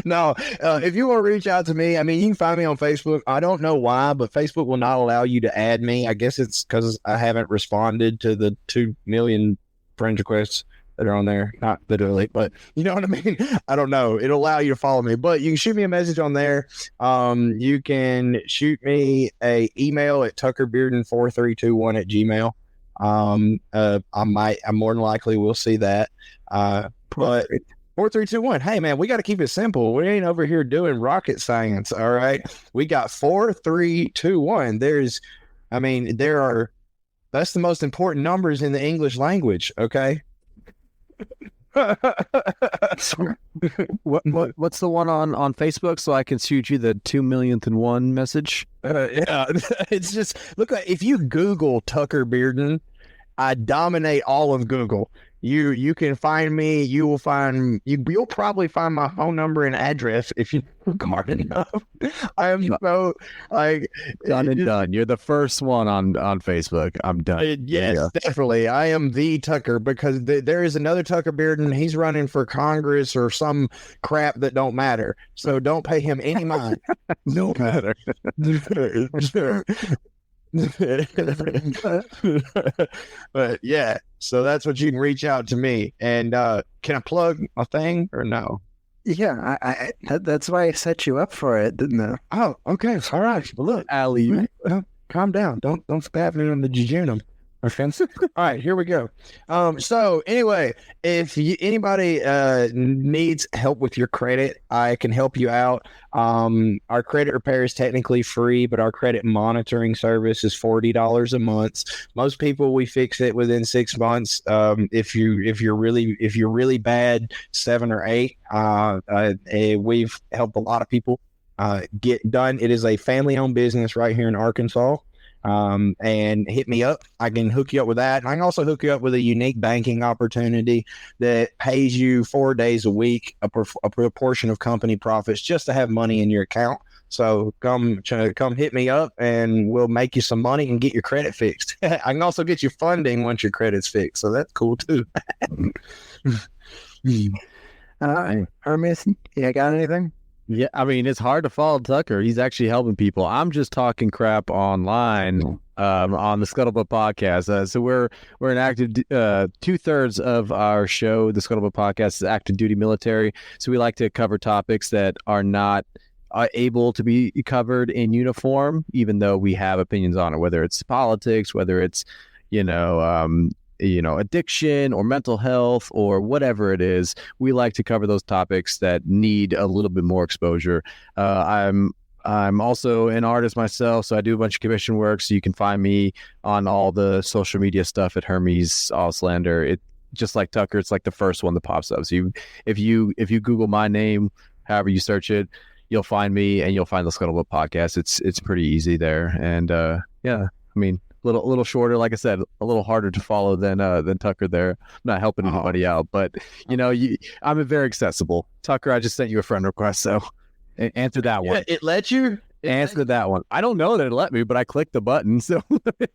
[SPEAKER 3] No, if you want to reach out to me, I mean, you can find me on Facebook. I don't know why, but Facebook will not allow you to add me. I guess it's because I haven't responded to the 2 million friend requests that are on there. Not literally, but you know what I mean? I don't know. It'll allow you to follow me, but you can shoot me a message on there. You can shoot me a email at tuckerbearden4321@gmail. I more than likely will see that. But 4321. Hey man, we got to keep it simple. We ain't over here doing rocket science. All right. We got 4321. That's the most important numbers in the English language. Okay.
[SPEAKER 4] What's the one on Facebook so I can shoot you the 2 millionth and one message?
[SPEAKER 3] Yeah, it's just look. If you Google Tucker Bearden, I dominate all of Google. You can find me. You'll probably find my phone number and address if you look hard enough. I am so like
[SPEAKER 4] Done and done. You're the first one on Facebook. I'm done.
[SPEAKER 3] Yes, definitely. I am the Tucker because there is another Tucker Bearden. He's running for Congress or some crap that don't matter. So don't pay him any mind.
[SPEAKER 4] No matter.
[SPEAKER 3] But yeah, so that's what you can reach out to me. And can I plug a thing or no?
[SPEAKER 5] Yeah, that's why I set you up for it, didn't I?
[SPEAKER 3] Oh, okay. All right. Well, look,
[SPEAKER 4] Ali.
[SPEAKER 3] Calm down. Don't stab me on the jejunum. Offensive. All right, here we go. So anyway, if anybody needs help with your credit, I can help you out. Our credit repair is technically free, but our credit monitoring service is $40 a month. Most people, we fix it within 6 months. If you're really bad, 7 or 8. We've helped a lot of people get done. It is a family-owned business right here in Arkansas. And hit me up. I can hook you up with that. I can also hook you up with a unique banking opportunity that pays you 4 days a week, a proportion of company profits just to have money in your account. So come hit me up and we'll make you some money and get your credit fixed. I can also get you funding once your credit's fixed. So that's cool too.
[SPEAKER 5] Hermes, you got anything?
[SPEAKER 4] Yeah, I mean, it's hard to follow Tucker. He's actually helping people. I'm just talking crap online on the Scuttlebutt podcast. So we're an active 2/3 of our show, the Scuttlebutt podcast, is active duty military. So we like to cover topics that are not able to be covered in uniform, even though we have opinions on it, whether it's politics, whether it's addiction or mental health or whatever it is. We like to cover those topics that need a little bit more exposure. I'm also an artist myself, so I do a bunch of commission work. So you can find me on all the social media stuff at Hermes Auslander. It just like Tucker, it's like the first one that pops up. So if you Google my name, however you search it, you'll find me and you'll find the Scuttlebutt podcast. It's pretty easy there, and yeah, I mean. A little shorter, like I said, a little harder to follow than Tucker there. I'm not helping anybody out, but I'm very accessible. Tucker, I just sent you a friend request, so answer that one.
[SPEAKER 3] It let you?
[SPEAKER 4] answer that one. I don't know that it let me, but I clicked the button. So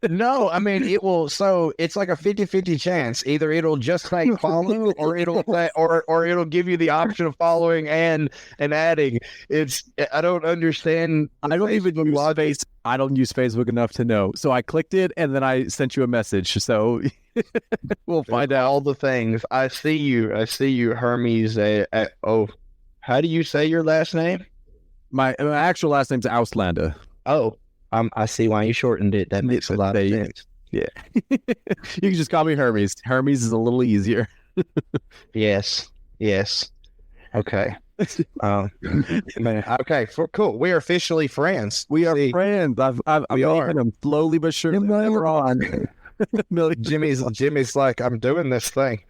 [SPEAKER 3] No, I mean, it will. So it's like a 50-50 chance. Either it'll just say follow or it'll say, or it'll give you the option of following and adding. I don't understand.
[SPEAKER 4] I don't even use I don't use Facebook enough to know. So I clicked it and then I sent you a message. So we'll find out
[SPEAKER 3] all the things. I see you, Hermes. How do you say your last name?
[SPEAKER 4] My actual last name's Auslander.
[SPEAKER 3] Oh, I see why you shortened it. That makes a lot of sense.
[SPEAKER 4] Yeah. You can just call me Hermes. Hermes is a little easier.
[SPEAKER 3] Yes. Okay. Okay. Cool. We are officially friends.
[SPEAKER 4] We are friends. I'm making them slowly but surely.
[SPEAKER 5] We're on.
[SPEAKER 3] Jimmy's like, I'm doing this thing.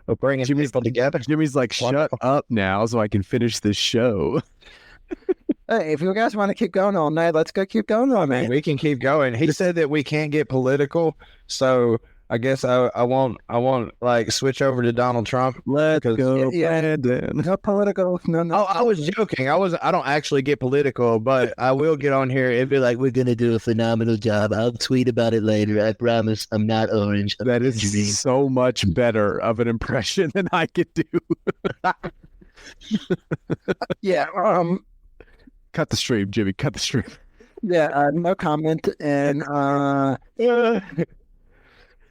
[SPEAKER 3] We're bringing people together.
[SPEAKER 4] Jimmy's like, shut up now so I can finish this show.
[SPEAKER 5] Hey, if you guys want to keep going all night, let's go keep going all night.
[SPEAKER 3] We can keep going. He said that we can't get political, so I guess I won't like switch over to Donald Trump.
[SPEAKER 4] Let's go,
[SPEAKER 5] Brandon. No political. No.
[SPEAKER 3] Oh, I was joking. I don't actually get political, but I will get on here and be like, we're gonna do a phenomenal job. I'll tweet about it later. I promise. I'm not orange.
[SPEAKER 4] That is so much better of an impression than I could do.
[SPEAKER 5] Yeah.
[SPEAKER 4] Cut the stream, Jimmy. Cut the stream.
[SPEAKER 5] Yeah. No comment. And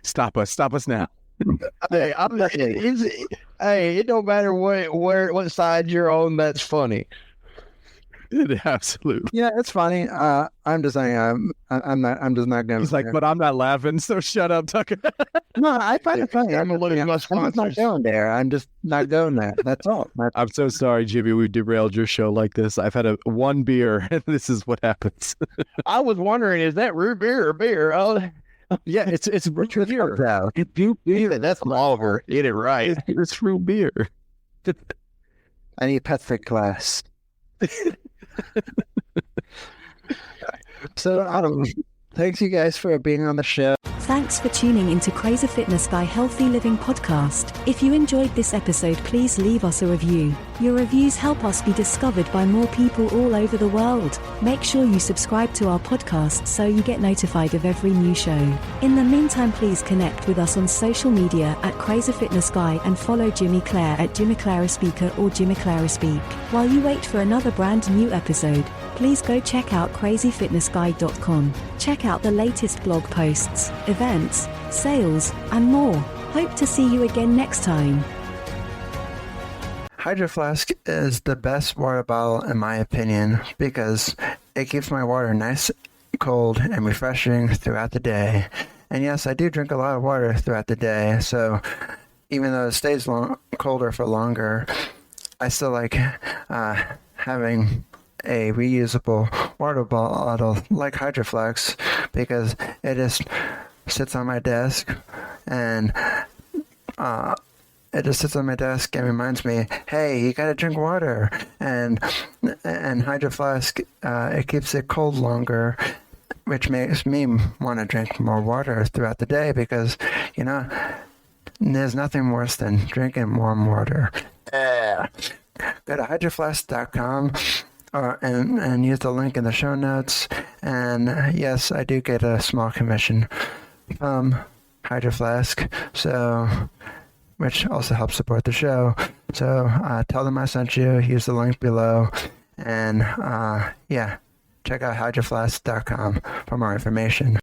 [SPEAKER 4] stop us now.
[SPEAKER 3] Hey, it don't matter what side you're on. That's funny.
[SPEAKER 4] Absolutely.
[SPEAKER 5] Yeah, it's funny. I'm just saying. I'm just not going.
[SPEAKER 4] He's like, but I'm not laughing. So shut up, Tucker.
[SPEAKER 5] No, I find it funny. I'm just not going there. I'm just not going there. That's all.
[SPEAKER 4] I'm so sorry, Jimmy. We derailed your show like this. I've had one beer, and this is what happens.
[SPEAKER 3] I was wondering, is that root beer or beer? Oh,
[SPEAKER 4] yeah, it's root beer.
[SPEAKER 3] That's Oliver. Get it right.
[SPEAKER 4] It's root beer.
[SPEAKER 5] I need pet fit class. So, thanks you guys for being on the show.
[SPEAKER 2] Thanks for tuning into Crazy Fitness Guy Healthy Living Podcast. If you enjoyed this episode, please leave us a review. Your reviews help us be discovered by more people all over the world. Make sure you subscribe to our podcast so you get notified of every new show. In the meantime, please connect with us on social media at Crazy Fitness Guy and follow Jimmy Clare at Jimmy Clare Speaker or Jimmy Clare Speak. While you wait for another brand new episode, please go check out CrazyFitnessGuy.com. Check out the latest blog posts, events, sales, and more. Hope to see you again next time.
[SPEAKER 1] Hydro Flask is the best water bottle in my opinion because it keeps my water nice, cold, and refreshing throughout the day. And yes, I do drink a lot of water throughout the day, so even though it stays colder for longer, I still like having a reusable water bottle like Hydro Flask because it just sits on my desk and reminds me, hey, you gotta drink water. And Hydro Flask, it keeps it cold longer, which makes me want to drink more water throughout the day because, there's nothing worse than drinking warm water. Go to hydroflask.com and use the link in the show notes. And yes, I do get a small commission from Hydro Flask, which also helps support the show. So tell them I sent you. Use the link below. And check out hydroflask.com for more information.